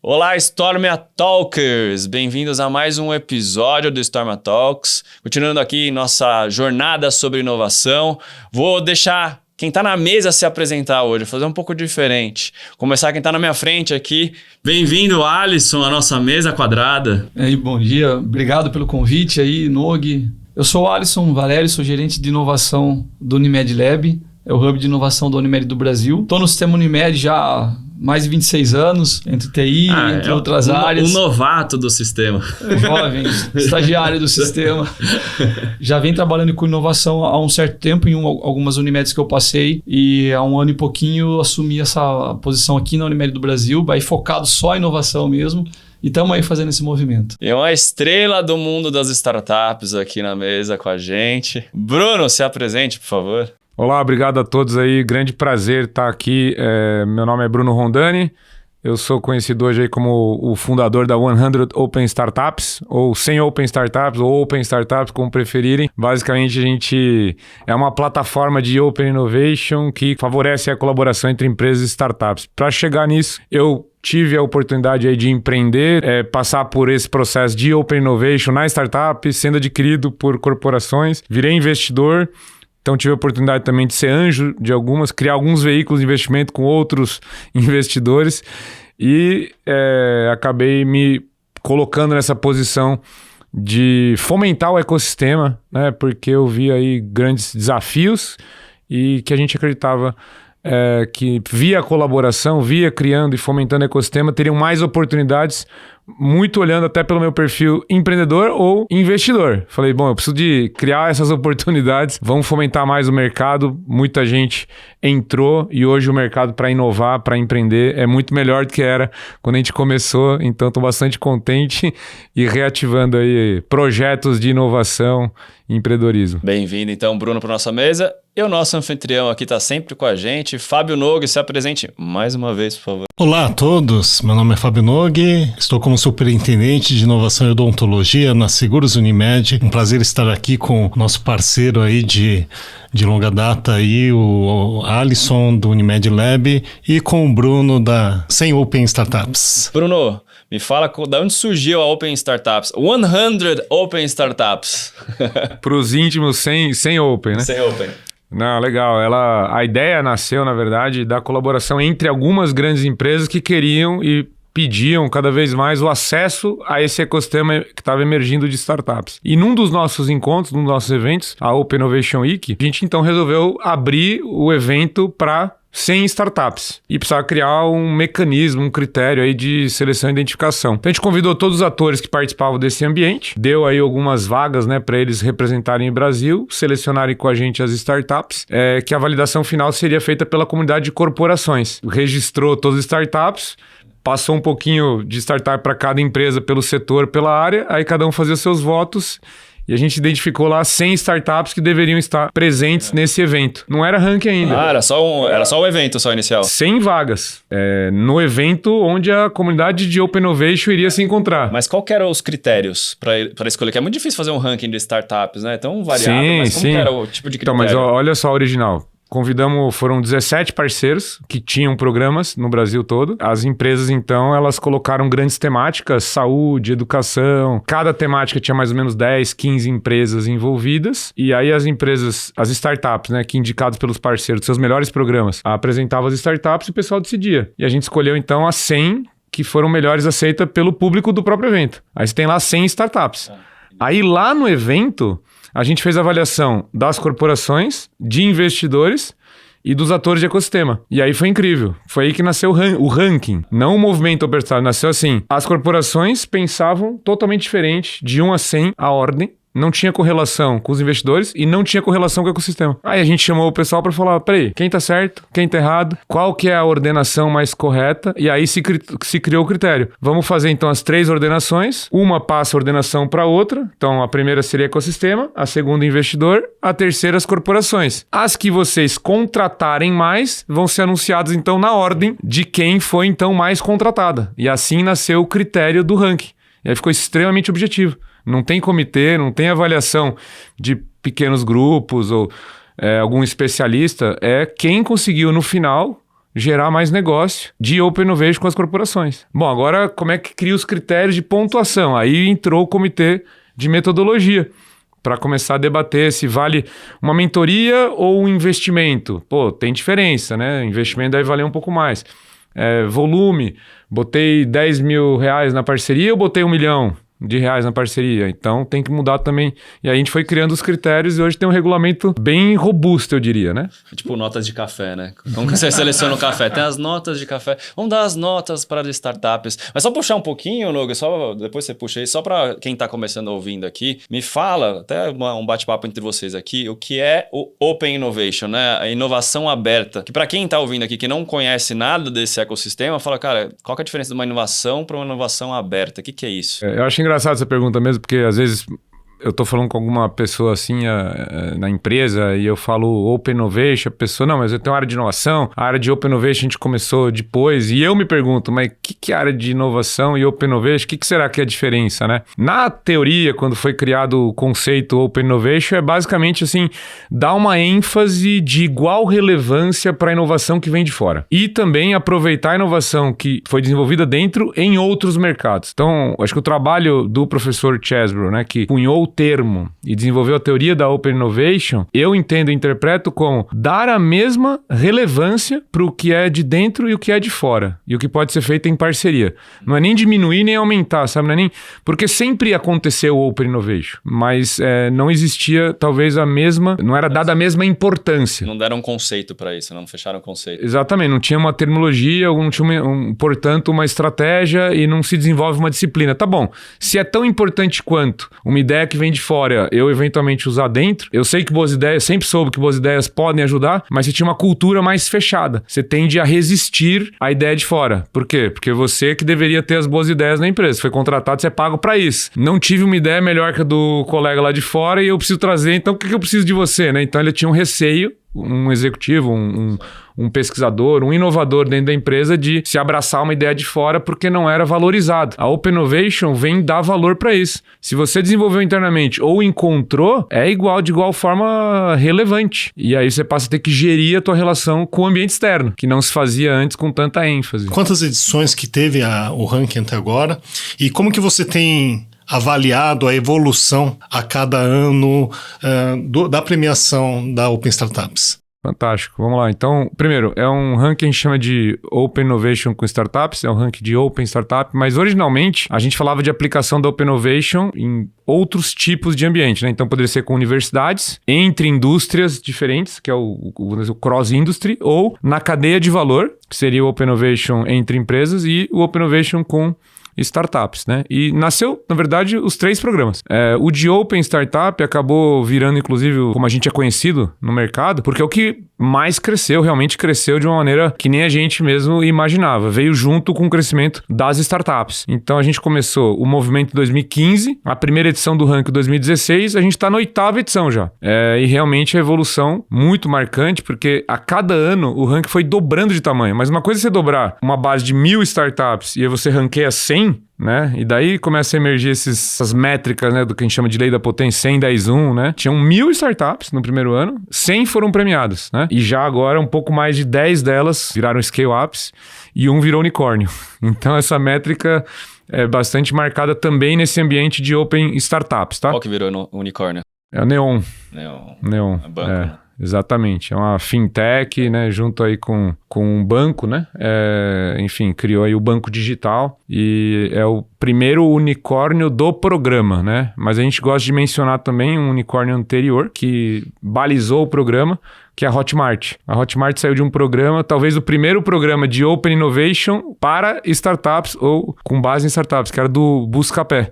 Olá, Stormia Talkers! Bem-vindos a mais um episódio do Stormia Talks. Continuando aqui nossa jornada sobre inovação, vou deixar quem está na mesa se apresentar hoje, fazer um pouco diferente. Começar quem está na minha frente aqui. Bem-vindo, Alisson, à nossa mesa quadrada. E aí, bom dia. Obrigado pelo convite aí, Nog. Eu sou o Alisson Valério, sou gerente de inovação do Unimed Lab, é o hub de inovação da Unimed do Brasil. Estou no sistema Unimed já há mais de 26 anos, entre TI, entre outras áreas. Um novato do sistema. Jovem, estagiário do sistema. Já vem trabalhando com inovação há um certo tempo em algumas Unimeds que eu passei, e há um ano e pouquinho assumi essa posição aqui na Unimed do Brasil, aí focado só em inovação mesmo. E estamos aí fazendo esse movimento. E uma estrela do mundo das startups aqui na mesa com a gente. Bruno, se apresente, por favor. Olá, obrigado a todos aí. Grande prazer estar aqui. Meu nome é Bruno Rondani. Eu sou conhecido hoje aí como o fundador da 100 Open Startups, ou 100 Open Startups, ou Open Startups, como preferirem. Basicamente, a gente é uma plataforma de Open Innovation que favorece a colaboração entre empresas e startups. Para chegar nisso, eu tive a oportunidade aí de empreender, passar por esse processo de Open Innovation na startup, sendo adquirido por corporações. Virei investidor. Então tive a oportunidade também de ser anjo de algumas, criar alguns veículos de investimento com outros investidores e acabei me colocando nessa posição de fomentar o ecossistema, né? Porque eu vi aí grandes desafios e que a gente acreditava que via colaboração, via criando e fomentando o ecossistema, teriam mais oportunidades, muito olhando até pelo meu perfil empreendedor ou investidor. Falei, bom, eu preciso de criar essas oportunidades, vamos fomentar mais o mercado. Muita gente entrou e hoje o mercado para inovar, para empreender é muito melhor do que era quando a gente começou, então estou bastante contente e reativando aí projetos de inovação e empreendedorismo. Bem-vindo então, Bruno, para nossa mesa. E o nosso anfitrião aqui está sempre com a gente, Fábio Nog, se apresente mais uma vez, por favor. Olá a todos, meu nome é Fábio Nog, estou como superintendente de inovação e odontologia na Seguros Unimed. Um prazer estar aqui com o nosso parceiro aí de longa data, aí, o Alisson do Unimed Lab, e com o Bruno da 100 Open Startups. Bruno, me fala de onde surgiu a Open Startups, 100 Open Startups. Para os íntimos, 100 Open, né? 100 Open. Não, legal. A ideia nasceu, na verdade, da colaboração entre algumas grandes empresas que queriam e pediam cada vez mais o acesso a esse ecossistema que estava emergindo de startups. E num dos nossos encontros, num dos nossos eventos, a Open Innovation Week, a gente então resolveu abrir o evento para 100 startups e precisava criar um mecanismo, um critério aí de seleção e identificação. Então a gente convidou todos os atores que participavam desse ambiente, deu aí algumas vagas, né, para eles representarem o Brasil, selecionarem com a gente as startups, que a validação final seria feita pela comunidade de corporações. Registrou todas as startups, passou um pouquinho de startup para cada empresa pelo setor, pela área, aí cada um fazia seus votos. E a gente identificou lá 100 startups que deveriam estar presentes nesse evento. Não era ranking ainda. Era só o evento só inicial. 100 vagas. No evento onde a comunidade de Open Innovation iria se encontrar. Mas qual que eram os critérios para escolher? Que é muito difícil fazer um ranking de startups, né? Tão variável, mas como que era o tipo de critério? Então, mas olha só a original. Foram 17 parceiros que tinham programas no Brasil todo. As empresas, então, elas colocaram grandes temáticas, saúde, educação. Cada temática tinha mais ou menos 10, 15 empresas envolvidas. E aí as empresas, as startups, né, que indicadas pelos parceiros, seus melhores programas, apresentavam as startups e o pessoal decidia. E a gente escolheu, então, as 100 que foram melhores aceitas pelo público do próprio evento. Aí você tem lá 100 startups. Aí lá no evento, a gente fez a avaliação das corporações, de investidores e dos atores de ecossistema. E aí foi incrível. Foi aí que nasceu o ranking, não o movimento Open Startups. Nasceu assim. As corporações pensavam totalmente diferente, de 1 a 100 a ordem. Não tinha correlação com os investidores e não tinha correlação com o ecossistema. Aí a gente chamou o pessoal para falar, peraí, quem tá certo, quem tá errado, qual que é a ordenação mais correta, e aí se criou o critério. Vamos fazer então as 3 ordenações, uma passa a ordenação para outra, então a primeira seria ecossistema, a segunda investidor, a terceira as corporações. As que vocês contratarem mais vão ser anunciadas então na ordem de quem foi então mais contratada. E assim nasceu o critério do ranking. E aí ficou extremamente objetivo. Não tem comitê, não tem avaliação de pequenos grupos ou algum especialista. É quem conseguiu no final gerar mais negócio de Open Innovation com as corporações. Bom, agora como é que cria os critérios de pontuação? Aí entrou o comitê de metodologia para começar a debater se vale uma mentoria ou um investimento. Pô, tem diferença, né? Investimento deve valer um pouco mais. Volume, botei 10 mil reais na parceria ou botei 1 milhão de reais na parceria? Então tem que mudar também. E aí a gente foi criando os critérios e hoje tem um regulamento bem robusto, eu diria, né? Tipo notas de café, né? Como que você seleciona o café? Tem as notas de café. Vamos dar as notas para as startups. Mas só puxar um pouquinho, Noga, depois você puxa aí, só para quem está começando ouvindo aqui, me fala, até um bate-papo entre vocês aqui, o que é o Open Innovation, né? A inovação aberta. Que para quem está ouvindo aqui, que não conhece nada desse ecossistema, fala, cara, qual que é a diferença de uma inovação para uma inovação aberta? O que é isso? Eu acho engraçado essa pergunta mesmo, porque às vezes eu tô falando com alguma pessoa assim na empresa e eu falo Open Innovation, a pessoa, não, mas eu tenho uma área de inovação, a área de Open Innovation a gente começou depois, e eu me pergunto, mas o que é área de inovação e Open Innovation? O que será que é a diferença, né? Na teoria, quando foi criado o conceito Open Innovation, é basicamente assim, dar uma ênfase de igual relevância para a inovação que vem de fora. E também aproveitar a inovação que foi desenvolvida dentro em outros mercados. Então, acho que o trabalho do professor Chesbrough, né, que cunhou o termo e desenvolveu a teoria da Open Innovation, eu entendo e interpreto como dar a mesma relevância para o que é de dentro e o que é de fora, e o que pode ser feito em parceria. Não é nem diminuir nem aumentar, sabe? Não é nem... Porque sempre aconteceu o Open Innovation, mas não existia talvez a mesma, não era dada a mesma importância. Não deram um conceito para isso, não fecharam o conceito. Exatamente, não tinha uma terminologia, não tinha portanto uma estratégia e não se desenvolve uma disciplina. Tá bom, se é tão importante quanto uma ideia que vem de fora, eu eventualmente usar dentro, eu sei que boas ideias, sempre soube que boas ideias podem ajudar, mas você tinha uma cultura mais fechada. Você tende a resistir à ideia de fora. Por quê? Porque você que deveria ter as boas ideias na empresa. Foi contratado, você é pago para isso. Não tive uma ideia melhor que a do colega lá de fora e eu preciso trazer, então o que eu preciso de você, né? Então ele tinha um receio, um executivo, um pesquisador, um inovador dentro da empresa de se abraçar uma ideia de fora porque não era valorizado. A Open Innovation vem dar valor para isso. Se você desenvolveu internamente ou encontrou, é de igual forma relevante. E aí você passa a ter que gerir a tua relação com o ambiente externo, que não se fazia antes com tanta ênfase. Quantas edições que teve o ranking até agora? E como que você tem avaliado a evolução a cada ano da premiação da Open Startups? Fantástico, vamos lá. Então, primeiro, é um ranking que a gente chama de Open Innovation com Startups, é um ranking de Open Startup, mas originalmente a gente falava de aplicação da Open Innovation em outros tipos de ambiente, né? Então poderia ser com universidades, entre indústrias diferentes, que é o cross-industry, ou na cadeia de valor, que seria o Open Innovation entre empresas, e o Open Innovation com startups, né? E nasceu, na verdade, os 3 programas. O de Open Startup acabou virando, inclusive, como a gente é conhecido no mercado, porque é o que mais cresceu, realmente cresceu de uma maneira que nem a gente mesmo imaginava. Veio junto com o crescimento das startups. Então, a gente começou o movimento em 2015, a primeira edição do ranking em 2016, a gente está na 8ª edição já. E realmente a evolução muito marcante, porque a cada ano o ranking foi dobrando de tamanho. Mas uma coisa é você dobrar uma base de 1.000 startups e aí você ranqueia 100, né? E daí começa a emergir essas métricas, né, do que a gente chama de lei da potência, 100, 10, 1, né? Tinham 1.000 startups no primeiro ano, 100 foram premiadas, né? E já agora um pouco mais de 10 delas viraram scale-ups e 1 virou unicórnio. Então essa métrica é bastante marcada também nesse ambiente de Open Startups, tá? Qual que virou unicórnio? É o Neon. Neon. É banco, né? Exatamente, é uma fintech, né, junto aí com um banco, né, enfim, criou aí o banco digital e é o primeiro unicórnio do programa, né, mas a gente gosta de mencionar também um unicórnio anterior que balizou o programa, que é a Hotmart. A Hotmart saiu de um programa, talvez o primeiro programa de Open Innovation para startups ou com base em startups, que era do Buscapé.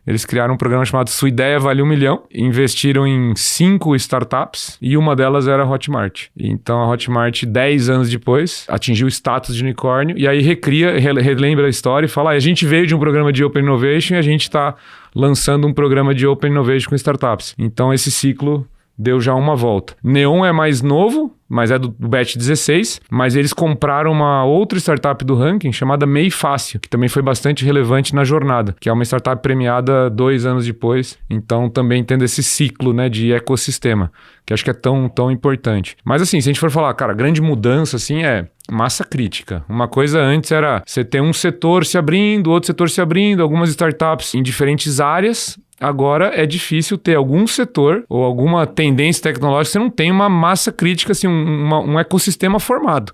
Eles criaram um programa chamado Sua Ideia Vale 1 Milhão, investiram em 5 startups e uma delas era a Hotmart. Então a Hotmart, 10 anos depois, atingiu o status de unicórnio e aí relembra a história e fala, a gente veio de um programa de Open Innovation e a gente está lançando um programa de Open Innovation com startups. Então esse ciclo deu já uma volta. Neon é mais novo, mas é do batch 16, mas eles compraram uma outra startup do ranking chamada MEI Fácil, que também foi bastante relevante na jornada, que é uma startup premiada 2 anos depois, então também tendo esse ciclo, né, de ecossistema, que acho que é tão importante. Mas assim, se a gente for falar, cara, grande mudança assim é massa crítica. Uma coisa antes era você ter um setor se abrindo, outro setor se abrindo, algumas startups em diferentes áreas. Agora é difícil ter algum setor ou alguma tendência tecnológica que você não tem uma massa crítica, assim, um ecossistema formado.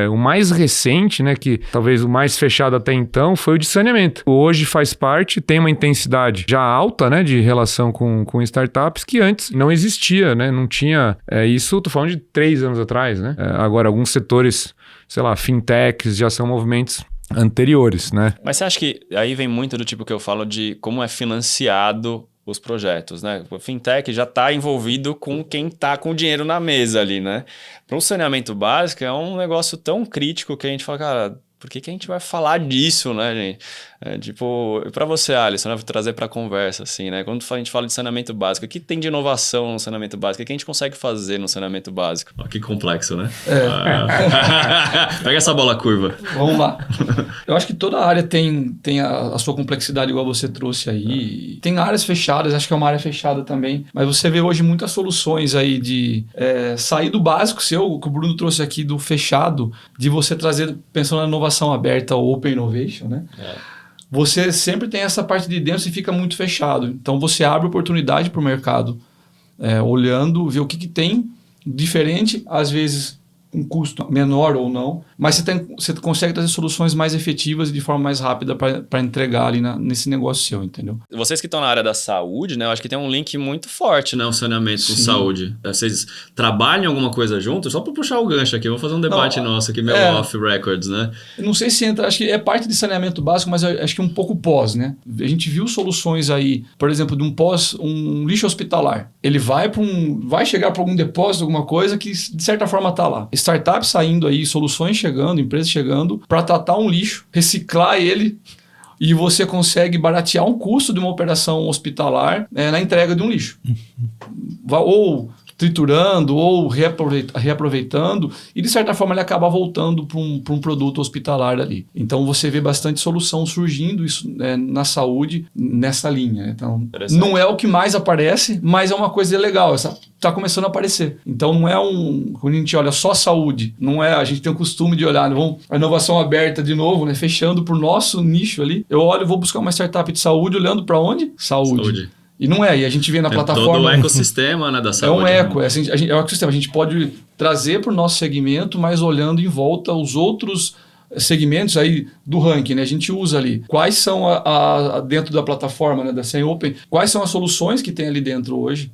O mais recente, né, que talvez o mais fechado até então, foi o de saneamento. Hoje faz parte, tem uma intensidade já alta, né, de relação com startups que antes não existia, né, não tinha isso, tô falando de 3 anos atrás, né. Agora alguns setores, sei lá, fintechs já são movimentos anteriores, né? Mas você acha que aí vem muito do tipo que eu falo de como é financiado os projetos, né? O fintech já está envolvido com quem está com o dinheiro na mesa ali, né? Para um saneamento básico é um negócio tão crítico que a gente fala, cara, por que a gente vai falar disso, né, gente? Tipo, para você, Alisson, né, vou trazer para a conversa, assim, né? Quando a gente fala de saneamento básico, o que tem de inovação no saneamento básico? O que a gente consegue fazer no saneamento básico? Ó, que complexo, né? Pega essa bola curva. Vamos lá. Eu acho que toda área tem a sua complexidade, igual você trouxe aí. Tem áreas fechadas, acho que é uma área fechada também. Mas você vê hoje muitas soluções aí de sair do básico seu, que o Bruno trouxe aqui do fechado, de você trazer, pensando na inovação aberta ou Open Innovation, né? Você sempre tem essa parte de dentro e fica muito fechado. Então, você abre oportunidade para o mercado, olhando, ver o que tem diferente, às vezes um custo menor ou não, mas você consegue trazer soluções mais efetivas e de forma mais rápida para entregar ali nesse negócio seu, entendeu? Vocês que estão na área da saúde, né? Eu acho que tem um link muito forte, né? O saneamento com saúde. Vocês trabalham alguma coisa junto? Só para puxar o gancho aqui, vamos fazer um debate nosso aqui, meio off records, né? Eu não sei se entra, acho que é parte de saneamento básico, mas acho que um pouco pós, né? A gente viu soluções aí, por exemplo, de um lixo hospitalar. Ele vai chegar para algum depósito, alguma coisa que de certa forma está lá. Startups saindo aí, soluções chegando, empresas chegando para tratar um lixo, reciclar ele e você consegue baratear um custo de uma operação hospitalar na entrega de um lixo. Ou triturando ou reaproveitando e de certa forma ele acaba voltando para um produto hospitalar ali. Então você vê bastante solução surgindo isso, na saúde nessa linha. Então não é o que mais aparece, mas é uma coisa legal, está começando a aparecer. Então não é quando a gente olha só saúde, não é, a gente tem o costume de olhar, a inovação aberta de novo, né, fechando por nosso nicho ali. Eu olho, vou buscar uma startup de saúde olhando para onde? Saúde. E não e a gente vê na plataforma... todo o ecossistema, né, da saúde. É um eco, é o ecossistema. A gente pode trazer para o nosso segmento, mas olhando em volta os outros segmentos aí do ranking, né? A gente usa ali. Quais são, dentro da plataforma, né, da Sem Open, quais são as soluções que tem ali dentro hoje,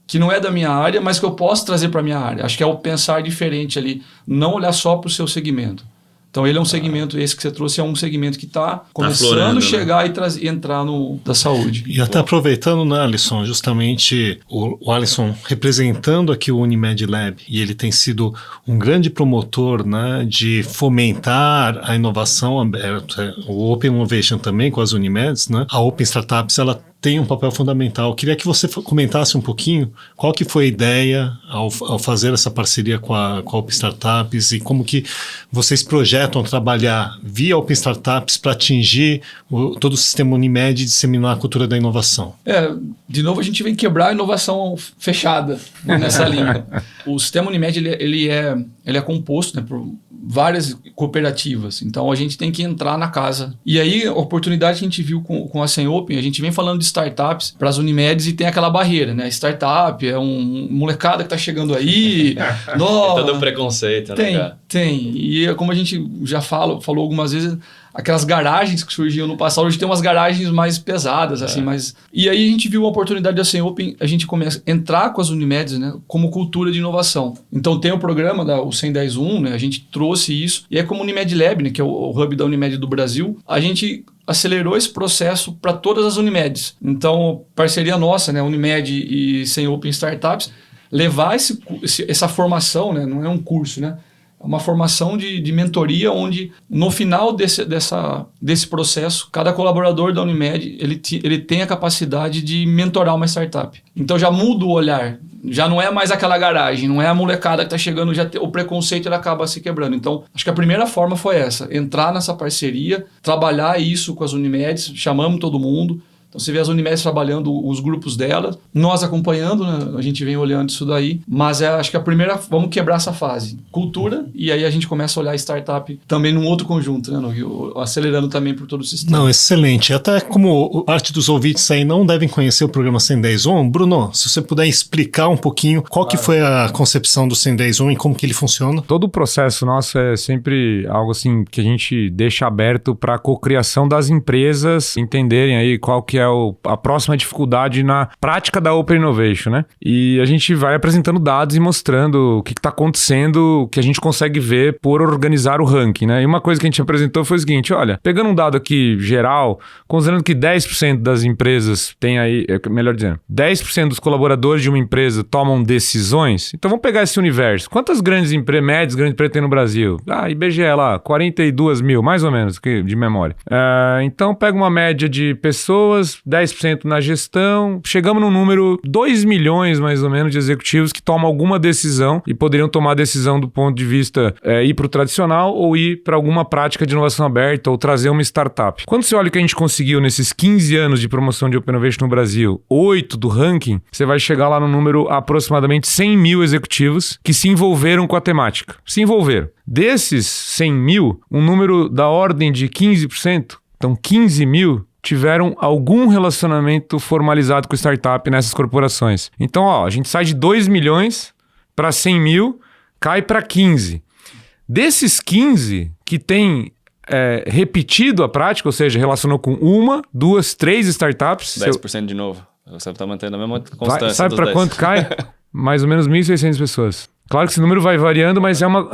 que não é da minha área, mas que eu posso trazer para a minha área. Acho que é o pensar diferente ali, não olhar só para o seu segmento. Então ele é um segmento, esse que você trouxe é um segmento que está começando a chegar, né, e entrar da saúde. E até aproveitando, né, Alisson, justamente o Alisson representando aqui o Unimed Lab, e ele tem sido um grande promotor, né, de fomentar a inovação aberta, o Open Innovation também com as Unimeds, né? A Open Startups, ela tem um papel fundamental. Eu queria que você comentasse um pouquinho qual que foi a ideia ao fazer essa parceria com a Open Startups e como que vocês projetam trabalhar via Open Startups para atingir todo o sistema Unimed e disseminar a cultura da inovação. De novo a gente vem quebrar a inovação fechada nessa linha. O sistema Unimed ele é composto, né, por várias cooperativas, então a gente tem que entrar na casa. E aí a oportunidade que a gente viu com a Sem Open, a gente vem falando de startups para as Unimedes e tem aquela barreira, né? Startup é um molecada que está chegando aí. Nova. Tem todo um preconceito, né, cara? Tem. E como a gente já falou algumas vezes, aquelas garagens que surgiam no passado, hoje tem umas garagens mais pesadas, assim, mas... E aí a gente viu uma oportunidade da Sem Open, a gente começa a entrar com as Unimedes, né, como cultura de inovação. Então tem o programa, o 110.1, né, a gente trouxe isso, e é como o Unimed Lab, né, que é o hub da Unimed do Brasil, a gente acelerou esse processo para todas as Unimedes. Então, parceria nossa, né, Unimed e Sem Open Startups, levar essa formação, né, não é um curso, né, uma formação de mentoria, onde no final desse processo, cada colaborador da Unimed ele tem a capacidade de mentorar uma startup. Então já muda o olhar, já não é mais aquela garagem, não é a molecada que está chegando, o preconceito ele acaba se quebrando. Então, acho que a primeira forma foi essa, entrar nessa parceria, trabalhar isso com as Unimeds, chamamos todo mundo. Então você vê as Unimedes trabalhando os grupos delas, nós acompanhando, né? A gente vem olhando isso daí, mas acho que a primeira, vamos quebrar essa fase, cultura, e aí a gente começa a olhar a startup também num outro conjunto, né? Acelerando também por todo o sistema. Não, excelente. Até como parte dos ouvintes aí não devem conhecer o programa 110-1, Bruno, se você puder explicar um pouquinho qual que foi a concepção do 110-1 e como que ele funciona. Todo o processo nosso é sempre algo assim que a gente deixa aberto para a cocriação das empresas entenderem aí qual que é a próxima dificuldade na prática da Open Innovation, né? E a gente vai apresentando dados e mostrando o que está acontecendo, o que a gente consegue ver por organizar o ranking, né? E uma coisa que a gente apresentou foi o seguinte, olha, pegando um dado aqui geral, considerando que 10% das empresas tem aí, melhor dizendo, 10% dos colaboradores de uma empresa tomam decisões, então vamos pegar esse universo. Quantas grandes empresas, médias, grandes empresas tem no Brasil? IBGE lá, 42 mil, mais ou menos, de memória. Então pega uma média de pessoas, 10% na gestão, chegamos num número 2 milhões mais ou menos de executivos que tomam alguma decisão e poderiam tomar decisão do ponto de vista ir para o tradicional ou ir para alguma prática de inovação aberta ou trazer uma startup. Quando você olha o que a gente conseguiu nesses 15 anos de promoção de Open Innovation no Brasil, 8 do ranking, você vai chegar lá no número aproximadamente 100 mil executivos que se envolveram com a temática. Se envolveram. Desses 100 mil, um número da ordem de 15%, então 15 mil, tiveram algum relacionamento formalizado com startup nessas corporações. Então, a gente sai de 2 milhões para 100 mil, cai para 15. Desses 15 que tem repetido a prática, ou seja, relacionou com 1, 2, 3 startups... 10% de novo. Você está mantendo a mesma constância. Sabe para quanto cai? Mais ou menos 1.600 pessoas. Claro que esse número vai variando, mas é uma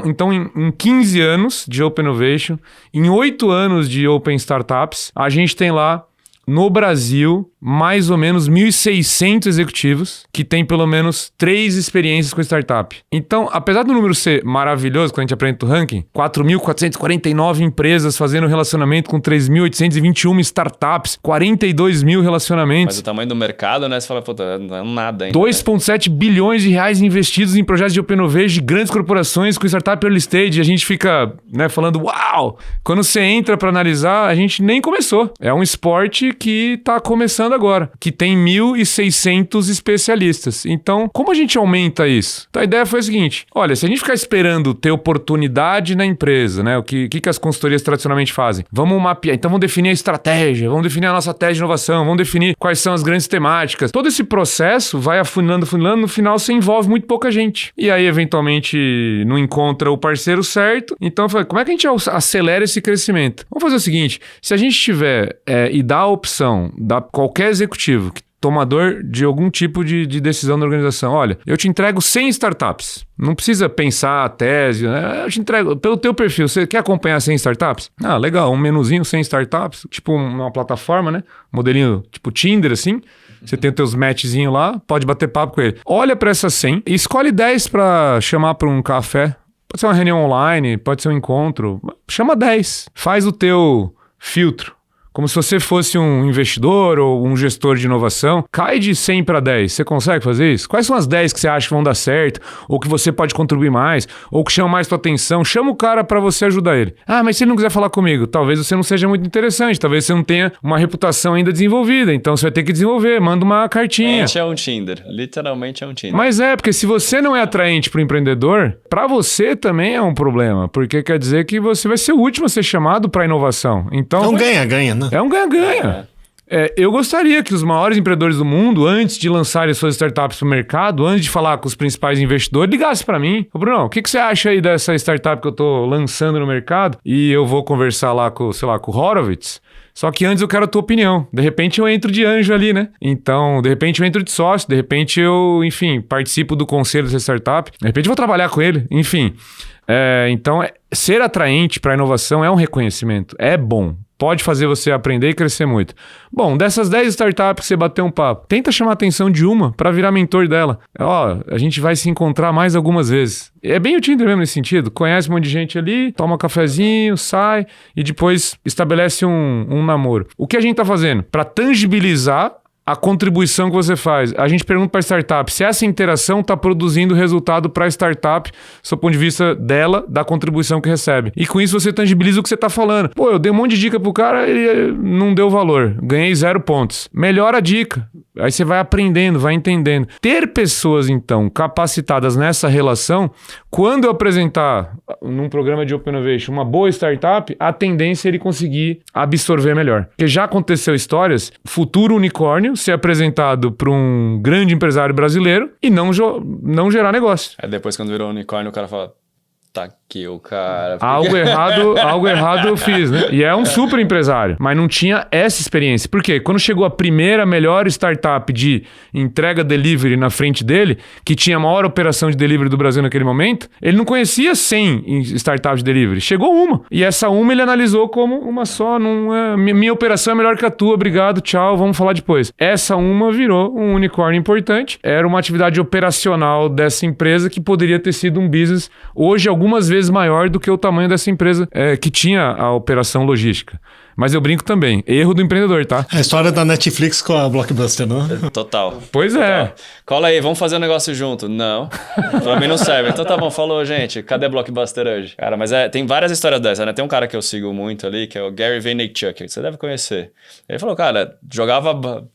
então em 15 anos de Open Innovation, em 8 anos de Open Startups, a gente tem lá no Brasil mais ou menos 1.600 executivos que têm pelo menos 3 experiências com startup. Então, apesar do número ser maravilhoso, quando a gente apresenta o ranking, 4.449 empresas fazendo relacionamento com 3.821 startups, 42 mil relacionamentos. Mas o tamanho do mercado, né? Você fala, puta, não é nada ainda. 2,7 bilhões de reais investidos em projetos de Open Innovation de grandes corporações com startup early stage. A gente fica, né, falando, uau! Quando você entra para analisar, a gente nem começou. É um esporte que está começando agora, que tem 1.600 especialistas. Então, como a gente aumenta isso? Então, a ideia foi a seguinte, olha, se a gente ficar esperando ter oportunidade na empresa, né, o que as consultorias tradicionalmente fazem? Vamos mapear, então vamos definir a estratégia, vamos definir a nossa tese de inovação, vamos definir quais são as grandes temáticas. Todo esse processo vai afunilando, no final você envolve muito pouca gente. E aí, eventualmente, não encontra o parceiro certo. Então, eu falei, como é que a gente acelera esse crescimento? Vamos fazer o seguinte, se a gente tiver e dá a opção, dá qualquer executivo, tomador de algum tipo de decisão da organização, olha, eu te entrego 100 startups. Não precisa pensar a tese, né? Eu te entrego, pelo teu perfil, você quer acompanhar 100 startups? Ah, legal, um menuzinho 100 startups, tipo uma plataforma, né? Modelinho tipo Tinder, assim. Você tem os teus matchzinhos lá, pode bater papo com ele. Olha para essas 100 e escolhe 10 para chamar para um café. Pode ser uma reunião online, pode ser um encontro. Chama 10. Faz o teu filtro. Como se você fosse um investidor ou um gestor de inovação, cai de 100 para 10. Você consegue fazer isso? Quais são as 10 que você acha que vão dar certo? Ou que você pode contribuir mais? Ou que chamam mais tua atenção? Chama o cara para você ajudar ele. Ah, mas se ele não quiser falar comigo, talvez você não seja muito interessante. Talvez você não tenha uma reputação ainda desenvolvida. Então você vai ter que desenvolver. Manda uma cartinha. É um Tinder. Literalmente é um Tinder. Mas porque se você não é atraente para o empreendedor, para você também é um problema. Porque quer dizer que você vai ser o último a ser chamado para inovação. Então, é um ganha-ganha, né? É um ganha-ganha. Eu gostaria que os maiores empreendedores do mundo, antes de lançarem suas startups para o mercado, antes de falar com os principais investidores, ligassem para mim. Ô, Bruno, o que você acha aí dessa startup que eu estou lançando no mercado? E eu vou conversar lá com, sei lá, com o Horowitz. Só que antes eu quero a tua opinião. De repente eu entro de anjo ali, né? Então, de repente eu entro de sócio. De repente eu, enfim, participo do conselho dessa startup. De repente eu vou trabalhar com ele. Enfim. Então, ser atraente para a inovação é um reconhecimento. É bom. pode fazer você aprender e crescer muito. Bom, dessas 10 startups que você bateu um papo, tenta chamar a atenção de uma para virar mentor dela. Ó, a gente vai se encontrar mais algumas vezes. É bem o Tinder mesmo nesse sentido. Conhece um monte de gente ali, toma um cafezinho, sai e depois estabelece um namoro. O que a gente tá fazendo? Para tangibilizar a contribuição que você faz. A gente pergunta para a startup se essa interação está produzindo resultado para a startup, do ponto de vista dela, da contribuição que recebe. E com isso você tangibiliza o que você está falando. Pô, eu dei um monte de dica pro cara, ele não deu valor. Ganhei 0 pontos. Melhora a dica. Aí você vai aprendendo, vai entendendo. Ter pessoas, então, capacitadas nessa relação, quando eu apresentar num programa de Open Innovation uma boa startup, a tendência é ele conseguir absorver melhor. Porque já aconteceu histórias, futuro unicórnio ser apresentado para um grande empresário brasileiro e não gerar negócio. Aí depois, quando virou unicórnio, o cara fala... Tá aqui o cara... Algo errado eu fiz, né? E é um super empresário, mas não tinha essa experiência. Por quê? Quando chegou a primeira melhor startup de entrega delivery na frente dele, que tinha a maior operação de delivery do Brasil naquele momento, ele não conhecia 100 startups de delivery. Chegou uma. E essa uma ele analisou como uma só. Minha operação é melhor que a tua, obrigado, tchau, vamos falar depois. Essa uma virou um unicórnio importante. Era uma atividade operacional dessa empresa que poderia ter sido um business hoje algumas vezes maior do que o tamanho dessa empresa que tinha a operação logística. Mas eu brinco também. Erro do empreendedor, tá? A história da Netflix com a Blockbuster, não? Total. Pois é. Total. Cola aí, vamos fazer um negócio junto. Não. Pra mim não serve. Então tá bom, falou, gente. Cadê Blockbuster hoje? Cara, mas tem várias histórias dessas, né? Tem um cara que eu sigo muito ali, que é o Gary Vaynerchuk, que você deve conhecer. Ele falou, cara,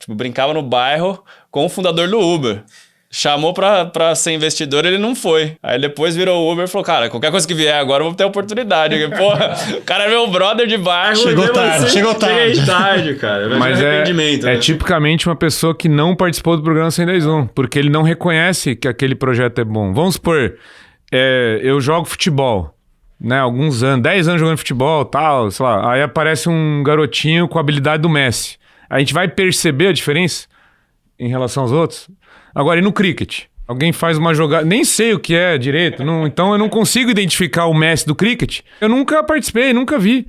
brincava no bairro com o fundador do Uber. Chamou pra ser investidor, ele não foi. Aí depois virou o Uber e falou, cara, qualquer coisa que vier agora eu vou ter oportunidade. Porque, porra, o cara é meu brother de bairro. Chegou tarde. Cheguei tarde, cara. Mas arrependimento, é né? tipicamente uma pessoa que não participou do programa 110.1, porque ele não reconhece que aquele projeto é bom. Vamos supor, eu jogo futebol, né, alguns anos, 10 anos jogando futebol, tal, sei lá, aí aparece um garotinho com a habilidade do Messi. A gente vai perceber a diferença em relação aos outros? Agora, e no cricket? Alguém faz uma jogada... Nem sei o que é direito, então eu não consigo identificar o Messi do cricket. Eu nunca participei, nunca vi.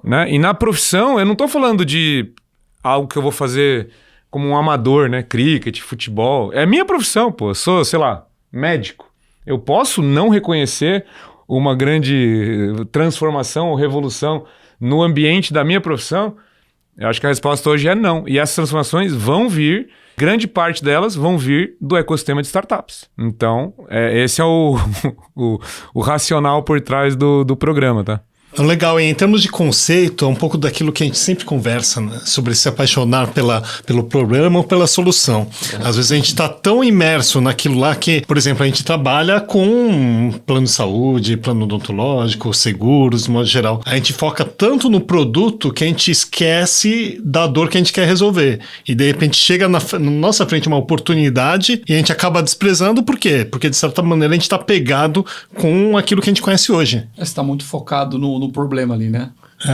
Né? E na profissão, eu não tô falando de algo que eu vou fazer como um amador, né? Cricket, futebol. É minha profissão, pô. Eu sou, sei lá, médico. Eu posso não reconhecer uma grande transformação ou revolução no ambiente da minha profissão? Eu acho que a resposta hoje é não. E essas transformações vão vir... Grande parte delas vão vir do ecossistema de startups. Então, esse é o racional por trás do programa, tá? Legal, e em termos de conceito, é um pouco daquilo que a gente sempre conversa, né? Sobre se apaixonar pelo problema ou pela solução. Às vezes a gente está tão imerso naquilo lá que, por exemplo, a gente trabalha com plano de saúde, plano odontológico, seguros, de modo geral. A gente foca tanto no produto que a gente esquece da dor que a gente quer resolver. E de repente chega na nossa frente uma oportunidade e a gente acaba desprezando. Por quê? Porque de certa maneira a gente está pegado com aquilo que a gente conhece hoje. Você está muito focado no problema ali, né?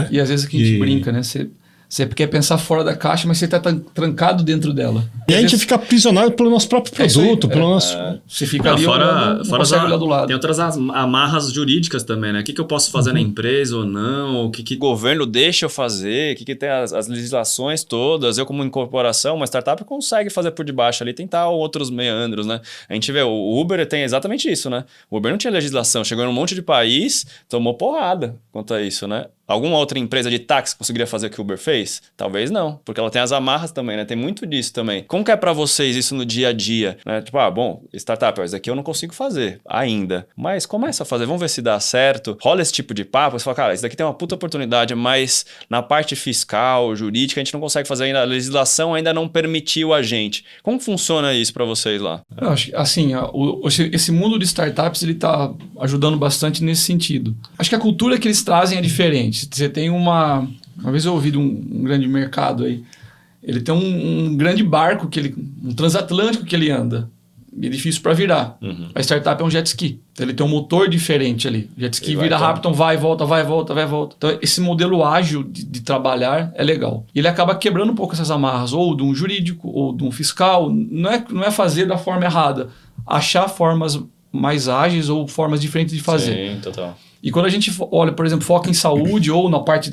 E às vezes que a gente brinca, né? Você quer pensar fora da caixa, mas você está trancado dentro dela. E a gente fica aprisionado pelo nosso próprio produto, pelo nosso... Você fica ali olhando, não consegue olhar do lado. Tem outras amarras jurídicas também, né? O que eu posso fazer na empresa ou não? O que o governo deixa eu fazer? O que tem as legislações todas? Eu, como incorporação, uma startup consegue fazer por debaixo ali, tentar outros meandros, né? A gente vê, o Uber tem exatamente isso, né? O Uber não tinha legislação, chegou em um monte de país, tomou porrada quanto a isso, né? Alguma outra empresa de táxi conseguiria fazer o que o Uber fez? Talvez não, porque ela tem as amarras também, né? Tem muito disso também. Como que é pra vocês isso no dia a dia? Né? Tipo, bom, startup, isso aqui eu não consigo fazer ainda. Mas começa a fazer, vamos ver se dá certo. Rola esse tipo de papo, você fala, cara, isso daqui tem uma puta oportunidade, mas na parte fiscal, jurídica, a gente não consegue fazer ainda, a legislação ainda não permitiu a gente. Como funciona isso pra vocês lá? Eu acho que, assim, esse mundo de startups, ele tá ajudando bastante nesse sentido. Acho que a cultura que eles trazem é diferente. Você tem uma vez eu ouvi de um grande mercado aí, ele tem um grande barco, um transatlântico que ele anda, é difícil para virar. A startup é um jet ski, então ele tem um motor diferente ali. Jet ski vira rápido, então vai, volta. Então esse modelo ágil de trabalhar é legal. E ele acaba quebrando um pouco essas amarras, ou de um jurídico, ou de um fiscal. Não é fazer da forma errada, achar formas mais ágeis ou formas diferentes de fazer. Sim, total. E quando a gente olha, por exemplo, foca em saúde ou na parte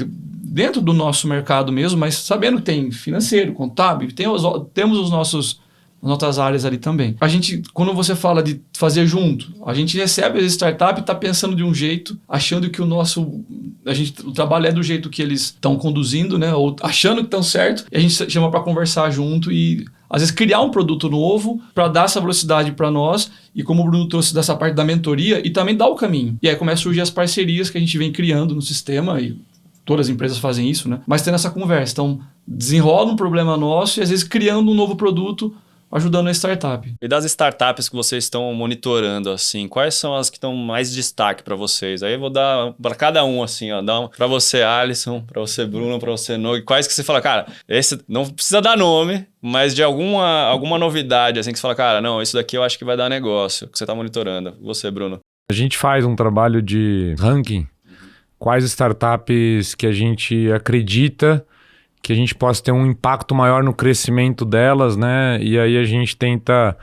dentro do nosso mercado mesmo, mas sabendo que tem financeiro, contábil, temos as nossas áreas ali também. A gente, quando você fala de fazer junto, a gente recebe as startups e está pensando de um jeito, achando que o trabalho é do jeito que eles estão conduzindo, né? Ou achando que estão certo, e a gente chama para conversar junto e às vezes criar um produto novo para dar essa velocidade para nós e como o Bruno trouxe dessa parte da mentoria e também dar o caminho. E aí começam a surgir as parcerias que a gente vem criando no sistema e todas as empresas fazem isso, né? Mas tendo essa conversa. Então, desenrola um problema nosso e às vezes criando um novo produto ajudando a startup. E das startups que vocês estão monitorando, assim, quais são as que estão mais destaque para vocês? Aí eu vou dar para cada um, assim, ó, para você, Alisson, para você, Bruno, para você, Nogue. Quais que você fala, cara, esse não precisa dar nome, mas de alguma novidade, assim, que você fala, cara, não, isso daqui eu acho que vai dar negócio, que você está monitorando. Você, Bruno. A gente faz um trabalho de ranking. Quais startups que a gente acredita que a gente possa ter um impacto maior no crescimento delas, né? E aí a gente tenta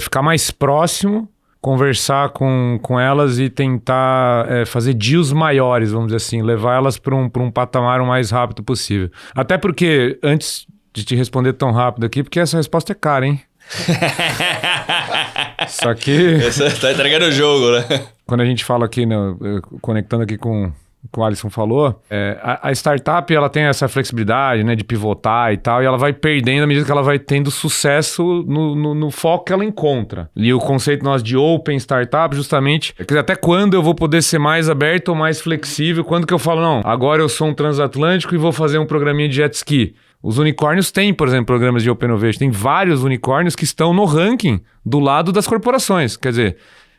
ficar mais próximo, conversar com elas e tentar fazer deals maiores, vamos dizer assim, levar elas para um patamar o mais rápido possível. Até porque, antes de te responder tão rápido aqui, porque essa resposta é cara, hein? Só que... Você tá entregando o jogo, né? Quando a gente fala aqui, né, conectando aqui com o Alisson falou, a startup ela tem essa flexibilidade, né, de pivotar e tal, e ela vai perdendo à medida que ela vai tendo sucesso no foco que ela encontra. E o conceito nosso de open startup, justamente, quer dizer, até quando eu vou poder ser mais aberto ou mais flexível, quando que eu falo, não, agora eu sou um transatlântico e vou fazer um programinha de jet ski. Os unicórnios têm, por exemplo, programas de Open Innovation, tem vários unicórnios que estão no ranking do lado das corporações, quer dizer,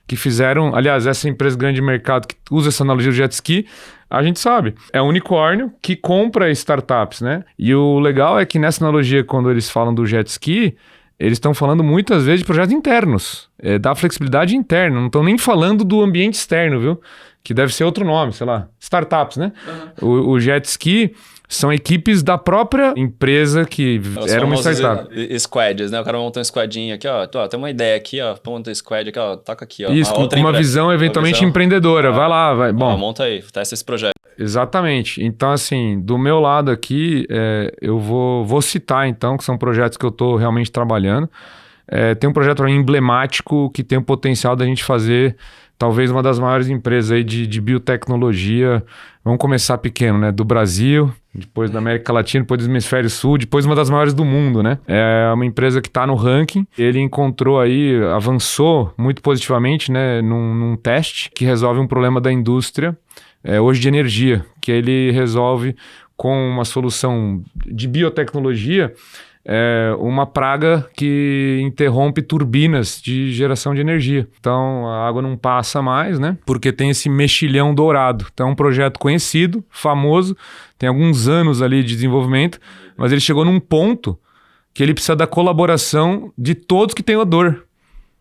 que fizeram, aliás, essa empresa grande de mercado que usa essa analogia do jet ski, a gente sabe, é um unicórnio que compra startups, né? E o legal é que nessa analogia, quando eles falam do jet ski, eles estão falando muitas vezes de projetos internos, da flexibilidade interna, não estão nem falando do ambiente externo, viu? Que deve ser outro nome, sei lá, startups, né? Uhum. O jet ski são equipes da própria empresa que era uma startup. Squads, né? O cara monta um squadinho aqui, ó. Tem uma ideia aqui, ó. Monta um squad aqui, ó. Toca aqui, ó. Isso, com uma visão eventualmente empreendedora. Vai lá, vai. Bom, monta aí, testa esse projeto. Exatamente. Então, assim, do meu lado aqui, eu vou citar, então, que são projetos que eu estou realmente trabalhando. Tem um projeto emblemático que tem o potencial da gente fazer talvez uma das maiores empresas aí de biotecnologia. Vamos começar pequeno, né? Do Brasil, depois da América Latina, depois do Hemisfério Sul, depois uma das maiores do mundo, né? É uma empresa que está no ranking. Ele encontrou aí, avançou muito positivamente, né? Num teste que resolve um problema da indústria, hoje de energia, que ele resolve com uma solução de biotecnologia, uma praga que interrompe turbinas de geração de energia. Então a água não passa mais, né? Porque tem esse mexilhão dourado. Então é um projeto conhecido, famoso, tem alguns anos ali de desenvolvimento, mas ele chegou num ponto que ele precisa da colaboração de todos que têm a dor.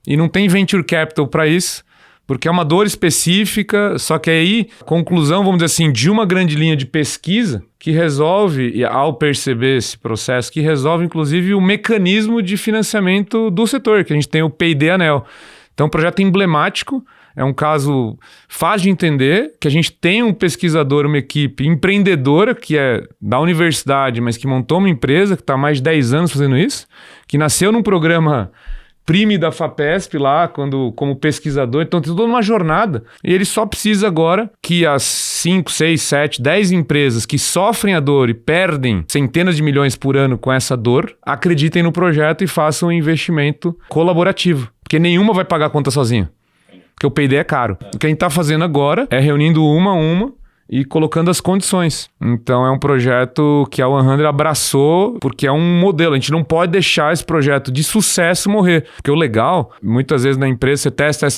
E não tem venture capital para isso, porque é uma dor específica, só que aí, conclusão, vamos dizer assim, de uma grande linha de pesquisa que resolve, e ao perceber esse processo, que resolve inclusive o mecanismo de financiamento do setor, que a gente tem o P&D Anel. Então, um projeto emblemático, é um caso fácil de entender, que a gente tem um pesquisador, uma equipe empreendedora, que é da universidade, mas que montou uma empresa, que está há mais de 10 anos fazendo isso, que nasceu num programa prime da FAPESP lá, como pesquisador, então tem toda uma jornada. E ele só precisa agora que as 5, 6, 7, 10 empresas que sofrem a dor e perdem centenas de milhões por ano com essa dor, acreditem no projeto e façam um investimento colaborativo. Porque nenhuma vai pagar a conta sozinha. Porque o P&D é caro. O que a gente está fazendo agora é reunindo uma a uma e colocando as condições. Então é um projeto que a 100 abraçou porque é um modelo. A gente não pode deixar esse projeto de sucesso morrer. Porque o legal, muitas vezes na empresa você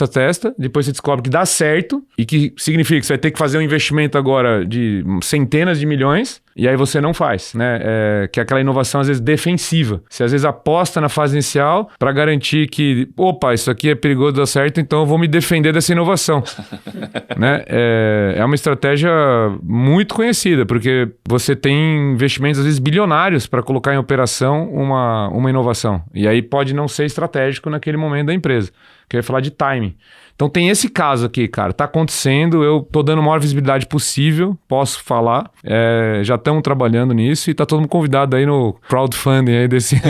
testa, depois você descobre que dá certo e que significa que você vai ter que fazer um investimento agora de centenas de milhões e aí você não faz, né? Que é aquela inovação às vezes defensiva. Você às vezes aposta na fase inicial para garantir que, opa, isso aqui é perigoso dar certo, então eu vou me defender dessa inovação. Né? É uma estratégia muito conhecida, porque você tem investimentos às vezes bilionários para colocar em operação uma inovação. E aí pode não ser estratégico naquele momento da empresa. Que eu ia falar de timing. Então tem esse caso aqui, cara, tá acontecendo, eu tô dando a maior visibilidade possível, posso falar, já estamos trabalhando nisso e tá todo mundo convidado aí no crowdfunding aí desse,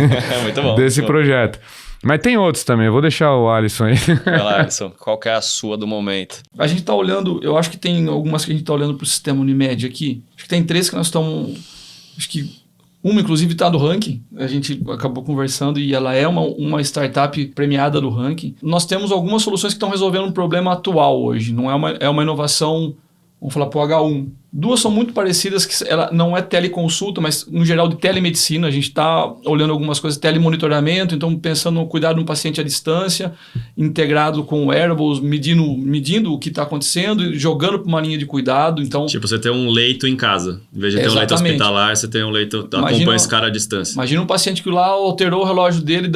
Muito bom, desse muito bom. projeto. Mas tem outros também, eu vou deixar o Alisson aí. Vai lá, Alisson, qual que é a sua do momento? A gente está olhando, eu acho que tem algumas que a gente está olhando para o sistema Unimed aqui. Acho que tem 3 que nós estamos. Acho que uma, inclusive, está no ranking. A gente acabou conversando e ela é uma startup premiada do ranking. Nós temos algumas soluções que estão resolvendo um problema atual hoje. Não é uma inovação, vamos falar, para o H1. 2 são muito parecidas, que ela não é teleconsulta, mas no geral de telemedicina. A gente está olhando algumas coisas, telemonitoramento, então pensando no cuidado do paciente à distância, integrado com wearables, medindo o que está acontecendo e jogando para uma linha de cuidado. Então, Tipo, você tem um leito em casa. Em vez de ter um leito Exatamente. hospitalar, você tem um leito... acompanha esse cara à distância. Imagina um paciente que lá alterou o relógio dele,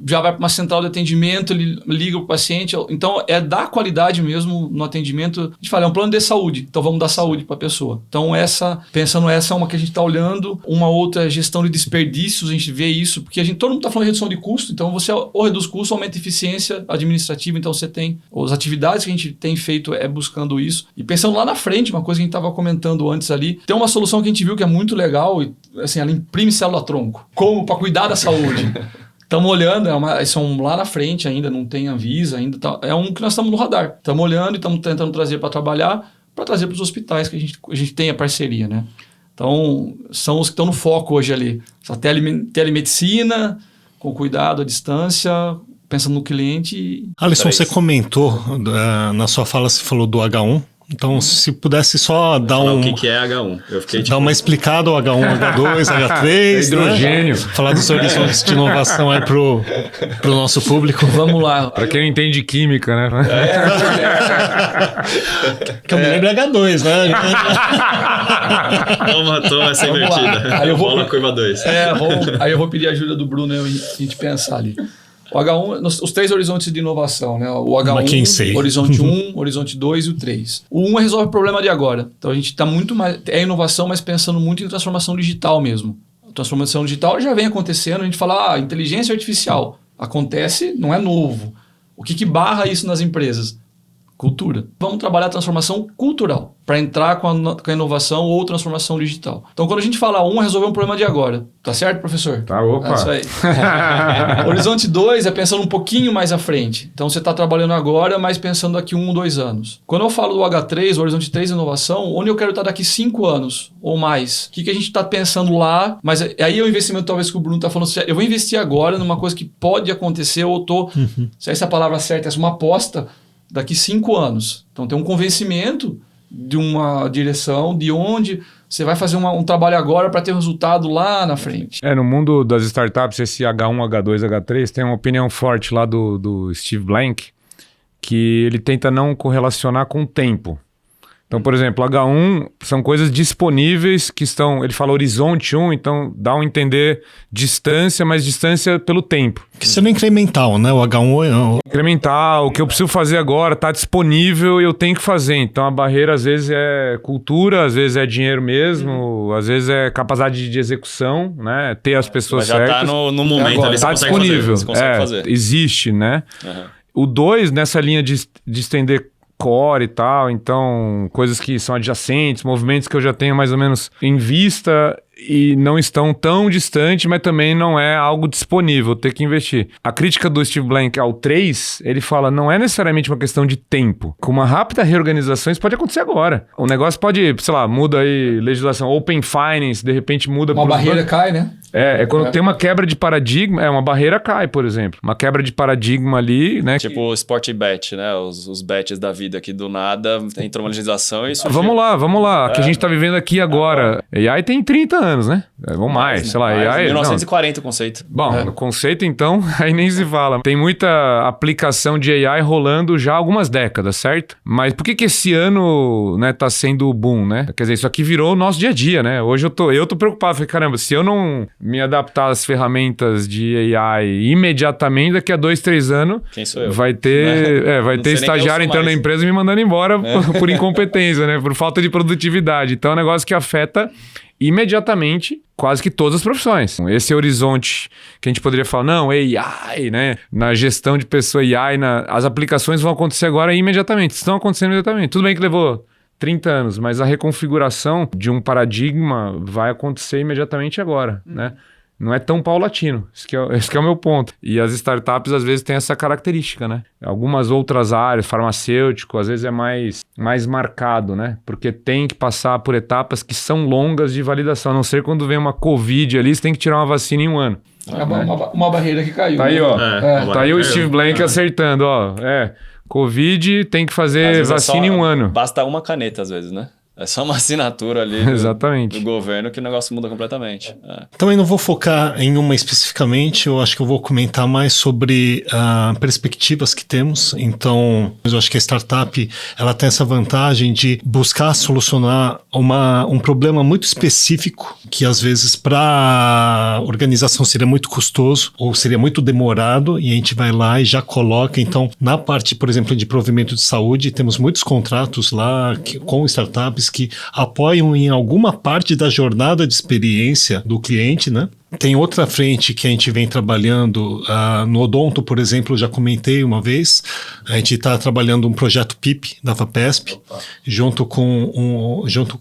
já vai para uma central de atendimento, ele liga para o paciente. Então, é dar qualidade mesmo no atendimento. A gente fala, é um plano de saúde, então vamos dar saúde para a pessoa. Então, pensando essa é uma que a gente está olhando. Uma outra é gestão de desperdícios, a gente vê isso, porque todo mundo está falando de redução de custo, então você ou reduz custo, aumenta a eficiência administrativa, então você tem... As atividades que a gente tem feito buscando isso. E pensando lá na frente, uma coisa que a gente estava comentando antes ali, tem uma solução que a gente viu que é muito legal, e, assim, ela imprime célula-tronco. Como? Para cuidar da saúde. Estamos olhando, são lá na frente ainda, não tem Anvisa ainda. É um que nós estamos no radar. Estamos olhando e estamos tentando trazer para trabalhar, para trazer para os hospitais que a gente tem a parceria, né? Então, são os que estão no foco hoje ali. Essa telemedicina, com cuidado à distância, pensando no cliente. Alisson, você comentou, na sua fala você falou do H1. Então, se pudesse só dar O que é H1? Eu fiquei dar uma explicada, o H1, H2, H3, Hidrogênio. né? Falar dos horizontes de inovação aí pro nosso público. Vamos lá. Pra quem não entende química, né? Que eu me lembro é H2, né? Toma essa Vamos lá. invertida. Aí eu vou- Bola curva 2. Aí eu vou pedir a ajuda do Bruno e a gente pensar ali. O H1, os 3 horizontes de inovação, né? O H1, McKinsey. Horizonte 1, Horizonte 2 e o 3. O 1 resolve o problema de agora. Então a gente está muito mais... É inovação, mas pensando muito em transformação digital mesmo. A transformação digital já vem acontecendo. A gente fala, inteligência artificial. Acontece, não é novo. O que barra isso nas empresas? Cultura. Vamos trabalhar a transformação cultural para entrar com a inovação ou transformação digital. Então, quando a gente fala resolver um problema de agora. Tá certo, professor? Tá, opa. É isso aí. Horizonte 2 é pensando um pouquinho mais à frente. Então, você está trabalhando agora, mas pensando daqui 1 ou 2 anos. Quando eu falo do H3, o Horizonte 3 inovação, onde eu quero estar daqui 5 anos ou mais? O que a gente está pensando lá? Mas aí é o investimento talvez que o Bruno está falando. Eu vou investir agora numa coisa que pode acontecer ou estou... Se essa é a palavra certa, essa é uma aposta daqui 5 anos. Então tem um convencimento de uma direção, de onde você vai fazer um trabalho agora para ter resultado lá na frente. No mundo das startups, esse H1, H2, H3, tem uma opinião forte lá do Steve Blank, que ele tenta não correlacionar com o tempo. Então, por exemplo, H1 são coisas disponíveis que estão... Ele fala horizonte 1, então dá um entender distância, mas distância pelo tempo. Que sendo incremental, né? O H1 Incremental, o que eu preciso fazer agora está disponível e eu tenho que fazer. Então, a barreira às vezes é cultura, às vezes é dinheiro mesmo, às vezes é capacidade de execução, né? Ter as pessoas Já certas. tá no momento agora, ali, você Tá consegue disponível. fazer. Você consegue fazer. Existe, né? Uhum. O 2, nessa linha de estender core e tal, então coisas que são adjacentes, movimentos que eu já tenho mais ou menos em vista e não estão tão distantes, mas também não é algo disponível, ter que investir. A crítica do Steve Blank ao 3, ele fala, não é necessariamente uma questão de tempo. Com uma rápida reorganização, isso pode acontecer agora. O negócio pode, sei lá, muda aí legislação, Open Finance, de repente muda... Uma barreira cai, né? Quando tem uma quebra de paradigma, uma barreira cai, por exemplo. Uma quebra de paradigma ali, né? Tipo o Sport Bet, né? Os bets da vida aqui do nada, entrou uma legislação e surgiu. Vamos lá. Que a gente tá vivendo aqui agora. AI tem 30 anos, né? Vamos mais, sei lá. AI... 1940 o conceito. Bom, no conceito, então, aí nem se fala. Tem muita aplicação de AI rolando já há algumas décadas, certo? Mas por que esse ano, né, tá sendo o boom, né? Quer dizer, isso aqui virou o nosso dia a dia, né? Hoje eu tô preocupado. Falei, caramba, se eu não me adaptar às ferramentas de AI imediatamente, daqui a 2-3 anos... Quem sou eu? Vai ter, vai ter estagiário entrando na empresa e me mandando embora por incompetência, né? Por falta de produtividade. Então é um negócio que afeta imediatamente quase que todas as profissões. Esse horizonte que a gente poderia falar, não, AI, né? Na gestão de pessoa AI, as aplicações vão acontecer agora imediatamente, estão acontecendo imediatamente. Tudo bem que levou 30 anos, mas a reconfiguração de um paradigma vai acontecer imediatamente agora, né? Não é tão paulatino, esse que é o meu ponto. E as startups, às vezes, têm essa característica, né? Algumas outras áreas, farmacêutico, às vezes é mais marcado, né? Porque tem que passar por etapas que são longas de validação. A não ser quando vem uma Covid ali, você tem que tirar uma vacina em um ano. É uma barreira que caiu. Tá aí, ó. Tá aí o Steve Blank acertando, ó. Covid tem que fazer vacina em um ano. Basta uma caneta, às vezes, né? É só uma assinatura ali Exatamente. do governo que o negócio muda completamente. Também não vou focar em uma especificamente, eu acho que eu vou comentar mais sobre perspectivas que temos. Então, eu acho que a startup ela tem essa vantagem de buscar solucionar um problema muito específico que às vezes para a organização seria muito custoso ou seria muito demorado e a gente vai lá e já coloca. Então, na parte, por exemplo, de provimento de saúde, temos muitos contratos lá com startups que apoiam em alguma parte da jornada de experiência do cliente, né? Tem outra frente que a gente vem trabalhando no Odonto, por exemplo, eu já comentei uma vez, a gente está trabalhando um projeto PIP da FAPESP, junto com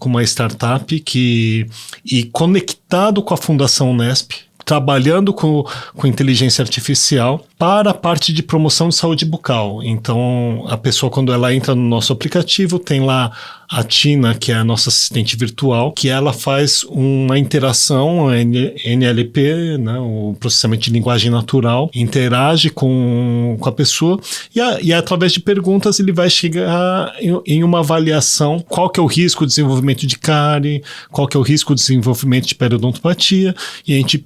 uma startup e conectado com a Fundação Unesp, trabalhando com inteligência artificial para a parte de promoção de saúde bucal. Então, a pessoa, quando ela entra no nosso aplicativo, tem lá a Tina, que é a nossa assistente virtual, que ela faz uma interação, NLP, né, o processamento de linguagem natural, interage com a pessoa e através de perguntas ele vai chegar em uma avaliação qual que é o risco de desenvolvimento de cárie, qual que é o risco de desenvolvimento de periodontopatia, e a gente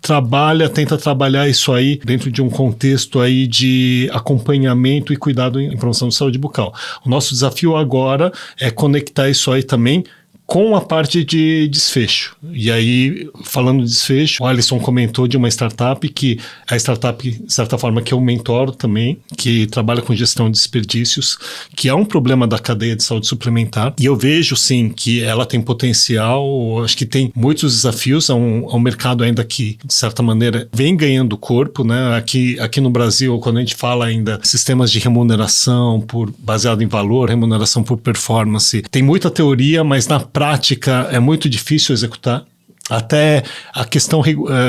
tenta trabalhar isso aí dentro de um contexto aí de acompanhamento e cuidado em promoção de saúde bucal. O nosso desafio agora é conectar isso aí também com a parte de desfecho. E aí, falando de desfecho, o Alisson comentou de uma startup que a startup, de certa forma, que eu mentoro também, que trabalha com gestão de desperdícios, que é um problema da cadeia de saúde suplementar. E eu vejo, sim, que ela tem potencial, acho que tem muitos desafios, é um mercado ainda que, de certa maneira, vem ganhando corpo, né? Aqui no Brasil, quando a gente fala ainda sistemas de remuneração baseado em valor, remuneração por performance, tem muita teoria, mas na prática é muito difícil executar. Até a questão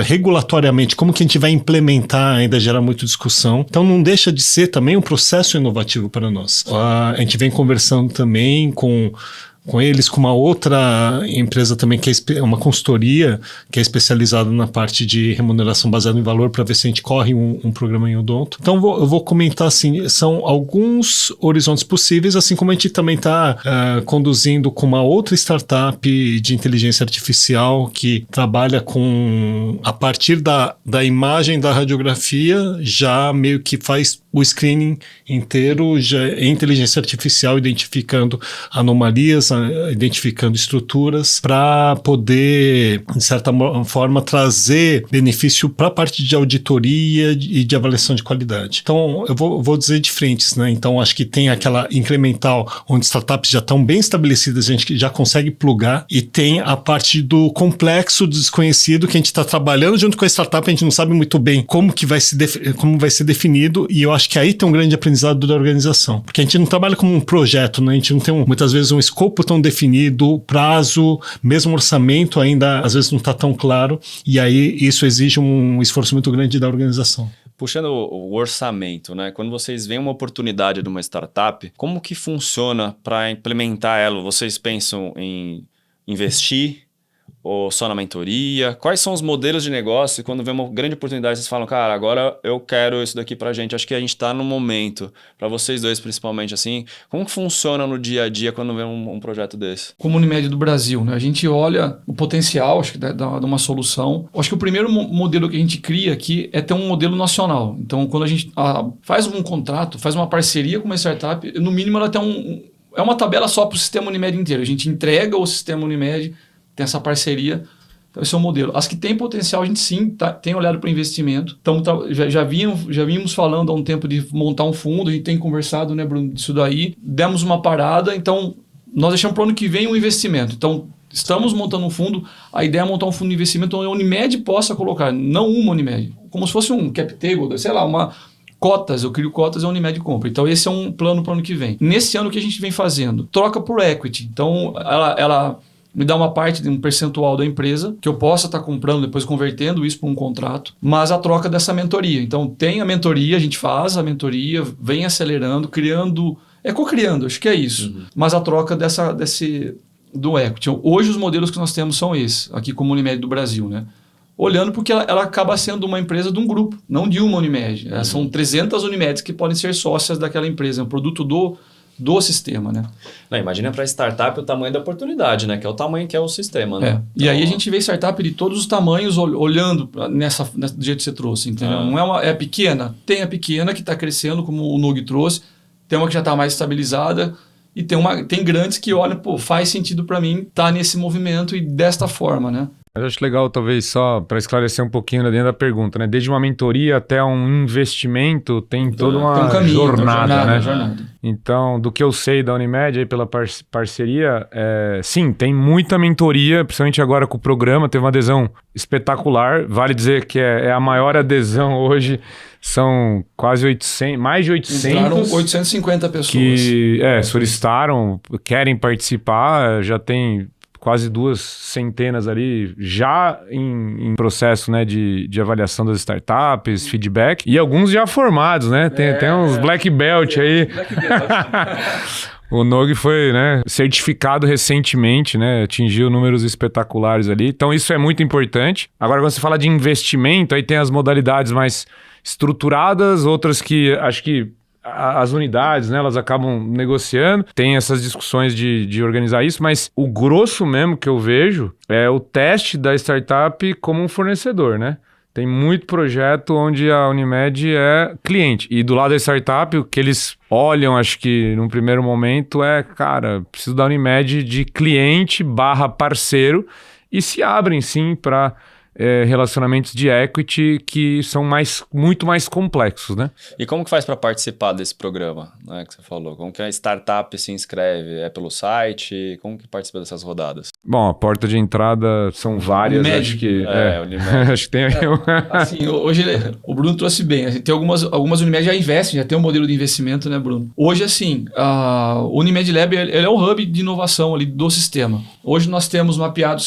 regulatoriamente, como que a gente vai implementar ainda gera muita discussão. Então não deixa de ser também um processo inovativo para nós. A gente vem conversando também com eles, com uma outra empresa também, que é uma consultoria, que é especializada na parte de remuneração baseada em valor, para ver se a gente corre um programa em odonto. Então eu vou comentar assim, são alguns horizontes possíveis, assim como a gente também está conduzindo com uma outra startup de inteligência artificial que trabalha a partir da imagem da radiografia, já meio que faz o screening inteiro, já é inteligência artificial, identificando anomalias, identificando estruturas, para poder, de certa forma, trazer benefício para a parte de auditoria e de avaliação de qualidade. Então, eu vou dizer de frentes, né? Então, acho que tem aquela incremental, onde startups já estão bem estabelecidas, a gente já consegue plugar, e tem a parte do complexo, do desconhecido, que a gente está trabalhando junto com a startup, a gente não sabe muito bem como vai ser definido, e eu acho que aí tem um grande aprendizado da organização, porque a gente não trabalha como um projeto, né? A gente não tem muitas vezes um escopo tão definido, prazo, mesmo orçamento ainda às vezes não está tão claro, e aí isso exige um esforço muito grande da organização. Puxando o orçamento, né? Quando vocês veem uma oportunidade de uma startup, como que funciona para implementar ela? Vocês pensam em investir ou só na mentoria? Quais são os modelos de negócio? E quando vê uma grande oportunidade, vocês falam, cara, agora eu quero isso daqui pra gente. Acho que a gente tá no momento, para vocês dois principalmente, assim. Como que funciona no dia a dia quando vê um projeto desse? Como Unimed do Brasil, né? A gente olha o potencial, acho que de uma solução. Acho que o primeiro modelo que a gente cria aqui é ter um modelo nacional. Então, quando a gente faz um contrato, faz uma parceria com uma startup, no mínimo ela tem é uma tabela só para o sistema Unimed inteiro. A gente entrega o sistema Unimed, tem essa parceria, então esse é o modelo. As que têm potencial, a gente sim tem olhado para investimento. Então, já vínhamos falando há um tempo de montar um fundo, a gente tem conversado, né, Bruno, disso daí. Demos uma parada, então nós deixamos para o ano que vem um investimento. Então, estamos montando um fundo, a ideia é montar um fundo de investimento onde a Unimed possa colocar, não uma Unimed, como se fosse um cap table, sei lá, cotas, eu crio cotas e a Unimed compra. Então esse é um plano para o ano que vem. Nesse ano, o que a gente vem fazendo? Troca por equity. Então ela me dá uma parte de um percentual da empresa que eu possa estar comprando, depois convertendo isso para um contrato, mas a troca dessa mentoria. Então tem a mentoria, a gente faz a mentoria, vem acelerando, criando, co-criando, acho que é isso. Mas a troca do equity. Hoje os modelos que nós temos são esses, aqui como Unimed do Brasil, né? Olhando porque ela acaba sendo uma empresa de um grupo, não de uma Unimed. São 300 Unimeds que podem ser sócias daquela empresa, é um produto do sistema, né? Não, imagina para startup o tamanho da oportunidade, né? Que é o tamanho que é o sistema, né? E aí a gente vê startup de todos os tamanhos olhando do jeito que você trouxe, entendeu? Não é pequena? Tem a pequena que está crescendo, como o Nug trouxe, tem uma que já está mais estabilizada e tem grandes que olham, faz sentido para mim estar nesse movimento e desta forma, né? Eu acho legal, talvez, só para esclarecer um pouquinho dentro da pergunta, né? Desde uma mentoria até um investimento, tem toda uma jornada, né? Jornada. Então, do que eu sei da Unimed, aí pela parceria, sim, tem muita mentoria, principalmente agora com o programa, teve uma adesão espetacular. Vale dizer que é a maior adesão hoje, são quase 800, mais de 800. Entraram 850 pessoas. Que solicitaram, querem participar, já tem quase 200 ali já em processo, né, de avaliação das startups, feedback, e alguns já formados, né? Tem uns black belt aí. Black belt. O Nog foi, né, certificado recentemente, né, atingiu números espetaculares ali. Então isso é muito importante. Agora, quando você fala de investimento, aí tem as modalidades mais estruturadas, outras que acho que as unidades, né, elas acabam negociando, tem essas discussões de organizar isso, mas o grosso mesmo que eu vejo é o teste da startup como um fornecedor, né? Tem muito projeto onde a Unimed é cliente. E do lado da startup, o que eles olham, acho que num primeiro momento cara, preciso da Unimed de cliente / parceiro, e se abrem sim para relacionamentos de equity que são muito mais complexos, né? E como que faz para participar desse programa, né, que você falou? Como que a startup se inscreve? É pelo site? Como que participa dessas rodadas? Bom, a porta de entrada são várias, Unimed. acho que... Unimed. acho que tem... Assim, hoje o Bruno trouxe bem. Tem algumas Unimed já investem, já tem um modelo de investimento, né, Bruno? Hoje, assim, o Unimed Lab ele é o hub de inovação ali do sistema. Hoje nós temos mapeado,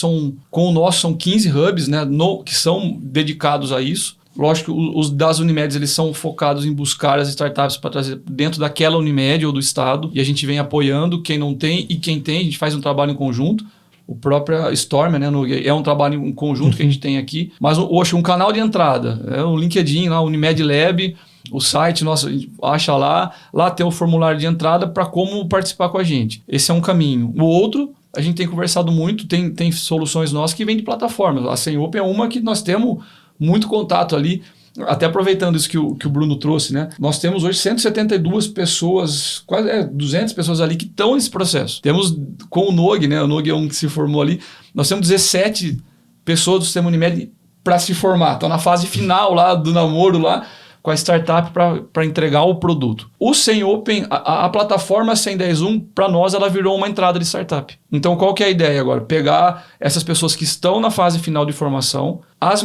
com o nosso são 15 hubs, né, que são dedicados a isso. Lógico que os das Unimedes eles são focados em buscar as startups para trazer dentro daquela Unimed ou do estado, e a gente vem apoiando quem não tem e quem tem, a gente faz um trabalho em conjunto. O próprio Storm, né, é um trabalho em conjunto que a gente tem aqui. Mas, um canal de entrada, o LinkedIn, lá, o Unimed Lab, o site, nossa, a gente acha lá tem o formulário de entrada para como participar com a gente. Esse é um caminho. O outro, a gente tem conversado muito, tem soluções nossas que vêm de plataformas. A Senhopen é uma que nós temos muito contato ali. Até aproveitando isso que o Bruno trouxe, né? Nós temos hoje 172 pessoas, quase 200 pessoas ali que estão nesse processo. Temos com o Nog, né? O Nog é um que se formou ali. Nós temos 17 pessoas do sistema Unimed para se formar. Estão na fase final lá do namoro lá com a startup para entregar o produto. O Senhopen, a plataforma 110.1, para nós, ela virou uma entrada de startup. Então, qual que é a ideia agora? Pegar essas pessoas que estão na fase final de formação, as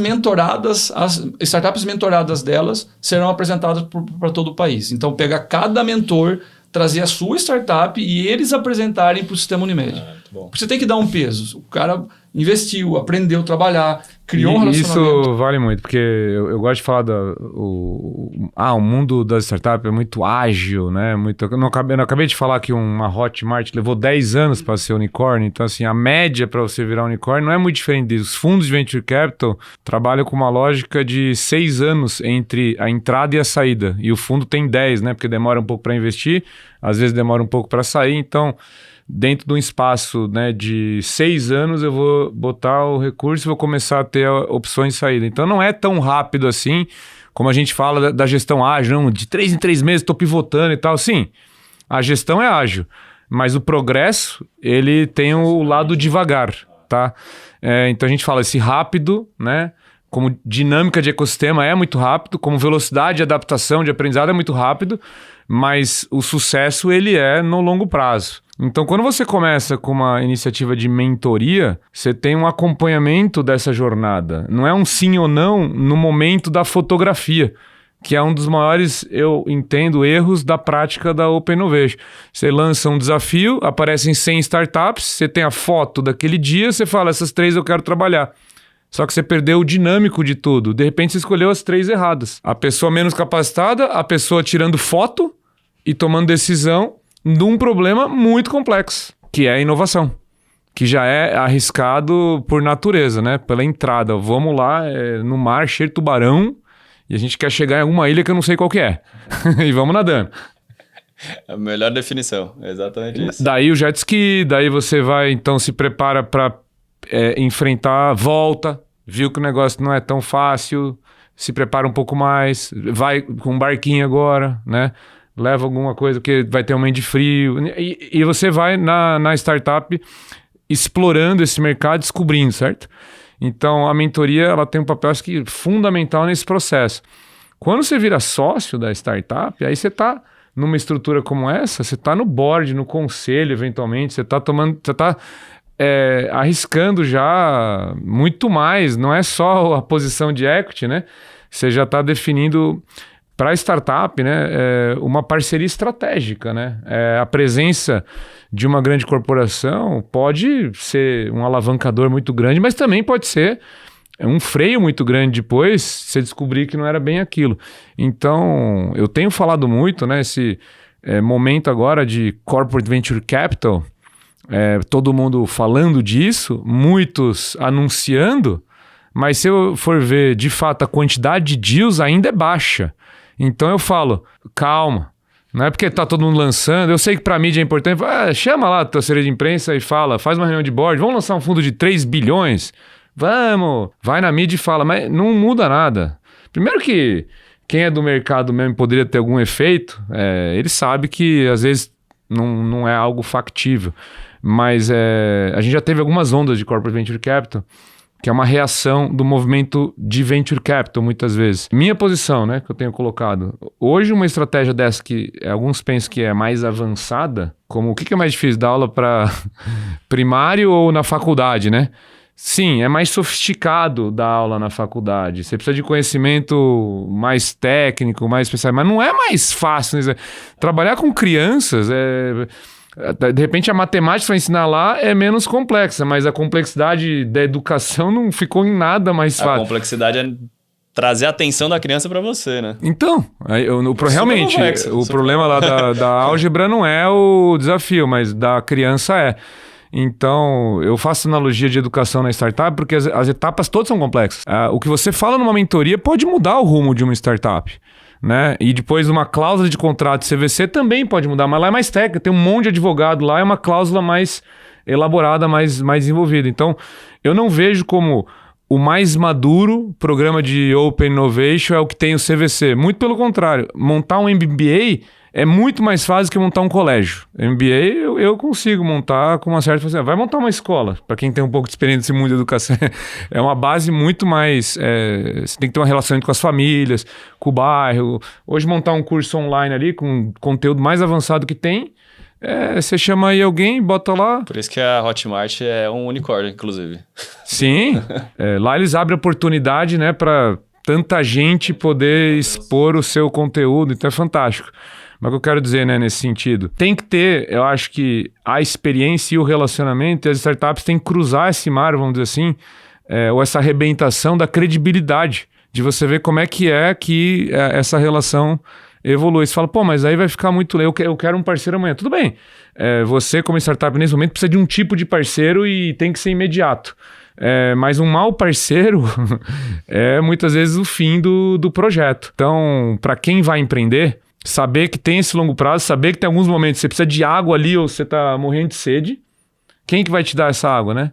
startups mentoradas delas serão apresentadas para todo o país. Então, pegar cada mentor, trazer a sua startup e eles apresentarem para o sistema Unimed. Você tem que dar um peso. O cara investiu, aprendeu a trabalhar, criou um relacionamento. Isso vale muito, porque eu gosto de falar o mundo das startups é muito ágil, né? Eu acabei de falar que uma Hotmart levou 10 anos para ser unicórnio, então assim, a média para você virar unicórnio não é muito diferente disso. Os fundos de Venture Capital trabalham com uma lógica de 6 anos entre a entrada e a saída, e o fundo tem 10, né? Porque demora um pouco para investir, às vezes demora um pouco para sair, então dentro de um espaço, né, de 6 anos eu vou botar o recurso e vou começar a ter opções de saída. Então não é tão rápido assim, como a gente fala da gestão ágil, não, de 3 em 3 meses estou pivotando e tal. Sim, a gestão é ágil, mas o progresso, ele tem o lado devagar, tá? Então a gente fala esse rápido, né? Como dinâmica de ecossistema é muito rápido, como velocidade de adaptação, de aprendizado é muito rápido, mas o sucesso ele é no longo prazo. Então, quando você começa com uma iniciativa de mentoria, você tem um acompanhamento dessa jornada. Não é um sim ou não no momento da fotografia, que é um dos maiores, eu entendo, erros da prática da Open Innovation. Você lança um desafio, aparecem 100 startups, você tem a foto daquele dia, você fala, essas 3 eu quero trabalhar. Só que você perdeu o dinâmico de tudo. De repente, você escolheu as 3 erradas. A pessoa menos capacitada, a pessoa tirando foto e tomando decisão de um problema muito complexo, que é a inovação. Que já é arriscado por natureza, né? Pela entrada. Vamos lá, no mar, cheio de tubarão, e a gente quer chegar em alguma ilha que eu não sei qual que é. E vamos nadando. A melhor definição, exatamente isso. Daí o jet ski, daí você vai, então se prepara para enfrentar, volta, viu que o negócio não é tão fácil, se prepara um pouco mais, vai com um barquinho agora, né? Leva alguma coisa que vai ter um momento de frio. E você vai na startup explorando esse mercado, descobrindo, certo? Então, a mentoria ela tem um papel, acho que, fundamental nesse processo. Quando você vira sócio da startup, aí você está numa estrutura como essa, você está no board, no conselho, eventualmente, você está arriscando já muito mais, não é só a posição de equity, né? Você já está definindo para a startup, né, uma parceria estratégica, né? A presença de uma grande corporação pode ser um alavancador muito grande, mas também pode ser um freio muito grande depois, você descobrir que não era bem aquilo. Então, eu tenho falado muito, né, esse momento agora de Corporate Venture Capital, todo mundo falando disso, muitos anunciando, mas se eu for ver, de fato, a quantidade de deals ainda é baixa. Então eu falo, calma, não é porque tá todo mundo lançando, eu sei que para a mídia é importante, chama lá a tua assessoria de imprensa e fala, faz uma reunião de board, vamos lançar um fundo de 3 bilhões, vamos, vai na mídia e fala, mas não muda nada. Primeiro que quem é do mercado mesmo poderia ter algum efeito, ele sabe que às vezes não é algo factível, mas a gente já teve algumas ondas de Corporate Venture Capital, que é uma reação do movimento de Venture Capital, muitas vezes. Minha posição, né, que eu tenho colocado. Hoje, uma estratégia dessa que alguns pensam que é mais avançada, como o que é mais difícil, dar aula para primário ou na faculdade, né? Sim, é mais sofisticado dar aula na faculdade. Você precisa de conhecimento mais técnico, mais especial, mas não é mais fácil. Né? Trabalhar com crianças de repente a matemática para ensinar lá é menos complexa, mas a complexidade da educação não ficou em nada mais fácil. A complexidade é trazer a atenção da criança para você, né? Então, realmente, o problema lá da álgebra não é o desafio, mas da criança é. Então, eu faço analogia de educação na startup porque as etapas todas são complexas. O que você fala numa mentoria pode mudar o rumo de uma startup. Né? E depois uma cláusula de contrato de CVC também pode mudar, mas lá é mais técnica, tem um monte de advogado lá, é uma cláusula mais elaborada, mais envolvida. Então, eu não vejo como o mais maduro programa de Open Innovation é o que tem o CVC. Muito pelo contrário, montar um MBA é muito mais fácil que montar um colégio. MBA eu consigo montar com uma certa facilidade. Vai montar uma escola, para quem tem um pouco de experiência nesse mundo de educação. É uma base muito mais... você tem que ter uma relação com as famílias, com o bairro. Hoje montar um curso online ali com conteúdo mais avançado que tem, você chama aí alguém, bota lá. Por isso que a Hotmart é um unicórnio, inclusive. Sim. Lá eles abrem oportunidade, né, para tanta gente poder expor o seu conteúdo. Então é fantástico. Mas o que eu quero dizer, né, nesse sentido, tem que ter, eu acho que a experiência e o relacionamento, e as startups têm que cruzar esse mar, vamos dizer assim, ou essa arrebentação da credibilidade, de você ver como é que essa relação evolui. Você fala, pô, mas aí vai ficar muito... Eu quero um parceiro amanhã. Tudo bem, você como startup nesse momento precisa de um tipo de parceiro e tem que ser imediato. Mas um mau parceiro é muitas vezes o fim do projeto. Então, para quem vai empreender, saber que tem esse longo prazo, saber que tem alguns momentos que você precisa de água ali ou você está morrendo de sede. Quem que vai te dar essa água, né?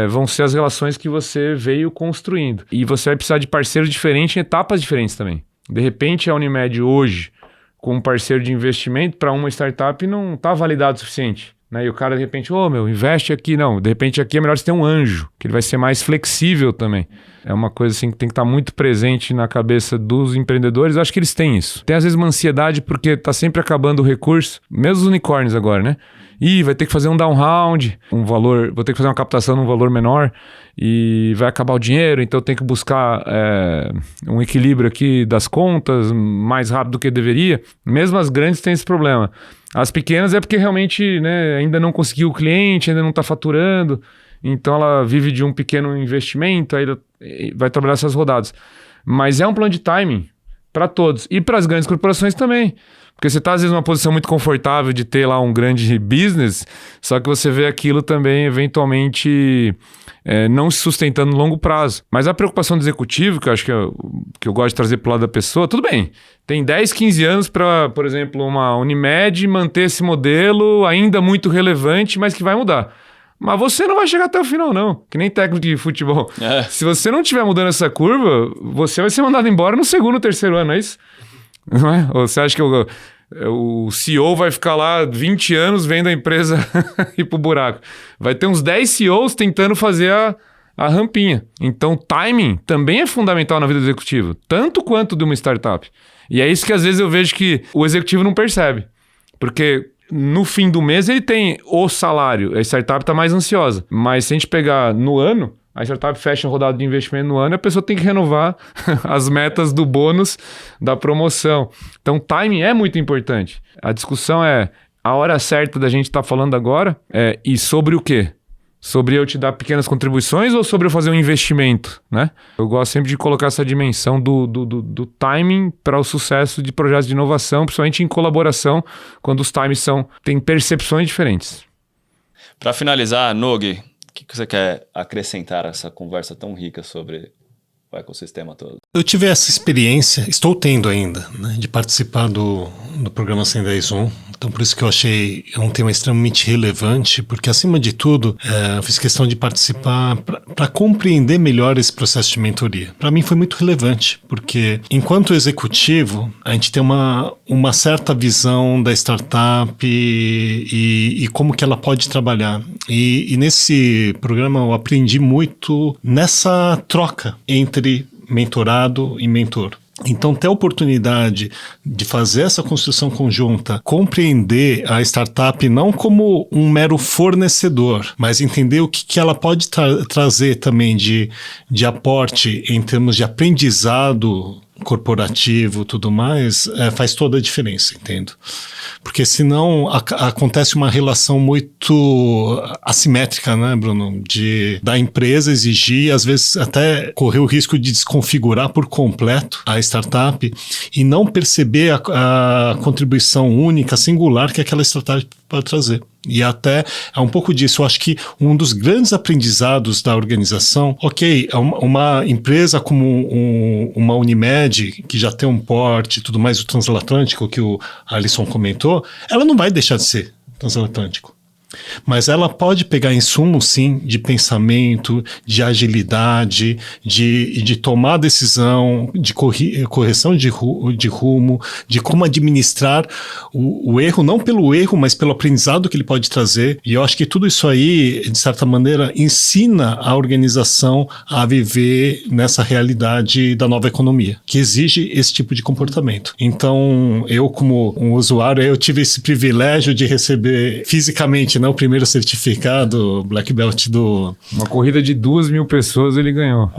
Vão ser as relações que você veio construindo. E você vai precisar de parceiros diferentes em etapas diferentes também. De repente, a Unimed hoje, com um parceiro de investimento para uma startup, não está validado o suficiente. Né? E o cara, de repente, investe aqui. Não, de repente aqui é melhor você ter um anjo, que ele vai ser mais flexível também. É uma coisa assim que tem que estar muito presente na cabeça dos empreendedores. Eu acho que eles têm isso. Tem às vezes uma ansiedade porque está sempre acabando o recurso, mesmo os unicórnios agora, né? vai ter que fazer um down round, vou ter que fazer uma captação num valor menor e vai acabar o dinheiro, então eu tenho que buscar um equilíbrio aqui das contas mais rápido do que deveria. Mesmo as grandes têm esse problema. As pequenas é porque realmente, né, ainda não conseguiu o cliente, ainda não está faturando, então ela vive de um pequeno investimento, aí vai trabalhar essas rodadas. Mas é um plano de timing para todos e para as grandes corporações também. Porque você está, às vezes, numa posição muito confortável de ter lá um grande business, só que você vê aquilo também, eventualmente, não se sustentando no longo prazo. Mas a preocupação do executivo, que eu acho que eu gosto de trazer para o lado da pessoa, tudo bem. Tem 10, 15 anos para, por exemplo, uma Unimed manter esse modelo ainda muito relevante, mas que vai mudar. Mas você não vai chegar até o final, não. Que nem técnico de futebol. Se você não estiver mudando essa curva, você vai ser mandado embora no segundo, terceiro ano, é isso? Não é? Ou você acha que o CEO vai ficar lá 20 anos vendo a empresa ir pro buraco? Vai ter uns 10 CEOs tentando fazer a rampinha. Então, timing também é fundamental na vida do executivo, tanto quanto de uma startup. E é isso que às vezes eu vejo que o executivo não percebe. Porque no fim do mês ele tem o salário, a startup está mais ansiosa. Mas se a gente pegar no ano, a startup fecha a rodada de investimento no ano e a pessoa tem que renovar as metas do bônus da promoção. Então, timing é muito importante. A discussão é a hora certa da gente estar falando agora e sobre o quê? Sobre eu te dar pequenas contribuições ou sobre eu fazer um investimento, né? Eu gosto sempre de colocar essa dimensão do timing para o sucesso de projetos de inovação, principalmente em colaboração, quando os times têm percepções diferentes. Para finalizar, Nogue, o que você quer acrescentar a essa conversa tão rica sobre o ecossistema todo? Eu tive essa experiência, estou tendo ainda, né, de participar do programa 110.1. Então, por isso que eu achei um tema extremamente relevante, porque, acima de tudo, eu fiz questão de participar para compreender melhor esse processo de mentoria. Para mim foi muito relevante, porque, enquanto executivo, a gente tem uma certa visão da startup e como que ela pode trabalhar. E nesse programa eu aprendi muito nessa troca entre mentorado e mentor. Então, ter a oportunidade de fazer essa construção conjunta, compreender a startup não como um mero fornecedor, mas entender o que ela pode trazer também de aporte em termos de aprendizado corporativo, tudo mais, faz toda a diferença, entendo. Porque senão acontece uma relação muito assimétrica, né, Bruno? Da empresa exigir, às vezes até correr o risco de desconfigurar por completo a startup e não perceber a contribuição única, singular que aquela startup pode trazer. E até é um pouco disso. Eu acho que um dos grandes aprendizados da organização, uma empresa como uma Unimed, que já tem um porte e tudo mais, o transatlântico que o Alisson comentou, ela não vai deixar de ser transatlântico. Mas ela pode pegar insumos, sim, de pensamento, de agilidade, de tomar decisão, de correção de rumo, de como administrar o erro, não pelo erro, mas pelo aprendizado que ele pode trazer. E eu acho que tudo isso aí, de certa maneira, ensina a organização a viver nessa realidade da nova economia, que exige esse tipo de comportamento. Então, eu como um usuário, eu tive esse privilégio de receber fisicamente, o primeiro certificado Black Belt Uma corrida de 2.000 pessoas ele ganhou.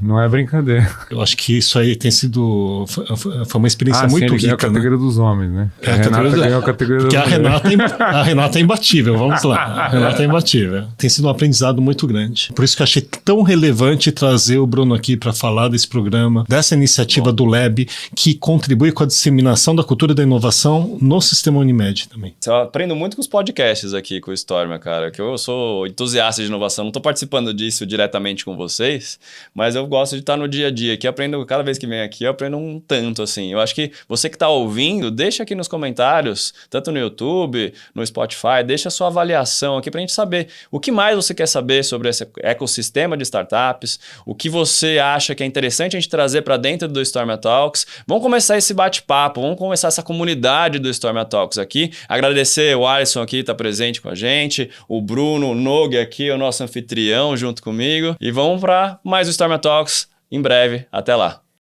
Não é brincadeira. Eu acho que isso aí tem sido... Foi uma experiência muito rica. Ele ganhou a categoria dos homens, né? A Renata ganhou a categoria dos homens. A Renata é imbatível, vamos lá. A Renata é imbatível. Tem sido um aprendizado muito grande. Por isso que eu achei tão relevante trazer o Bruno aqui para falar desse programa, dessa iniciativa do Lab, que contribui com a disseminação da cultura da inovação no sistema Unimed também. Eu aprendo muito com os podcasts aqui com o Storma, cara, que eu sou entusiasta de inovação, não tô participando disso diretamente com vocês, mas eu gosto de estar no dia a dia aqui, aprendo, cada vez que venho aqui, eu aprendo um tanto, assim. Eu acho que você que tá ouvindo, deixa aqui nos comentários, tanto no YouTube, no Spotify, deixa a sua avaliação aqui pra gente saber o que mais você quer saber sobre esse ecossistema de startups, o que você acha que é interessante a gente trazer para dentro do Storma Talks. Vamos começar esse bate-papo, vamos começar essa comunidade do Storma Talks aqui. Agradecer o Alisson aqui, tá presente com a gente, o Bruno, o Nogue aqui, o nosso anfitrião junto comigo. E vamos para mais o Storma Talks em breve. Até lá.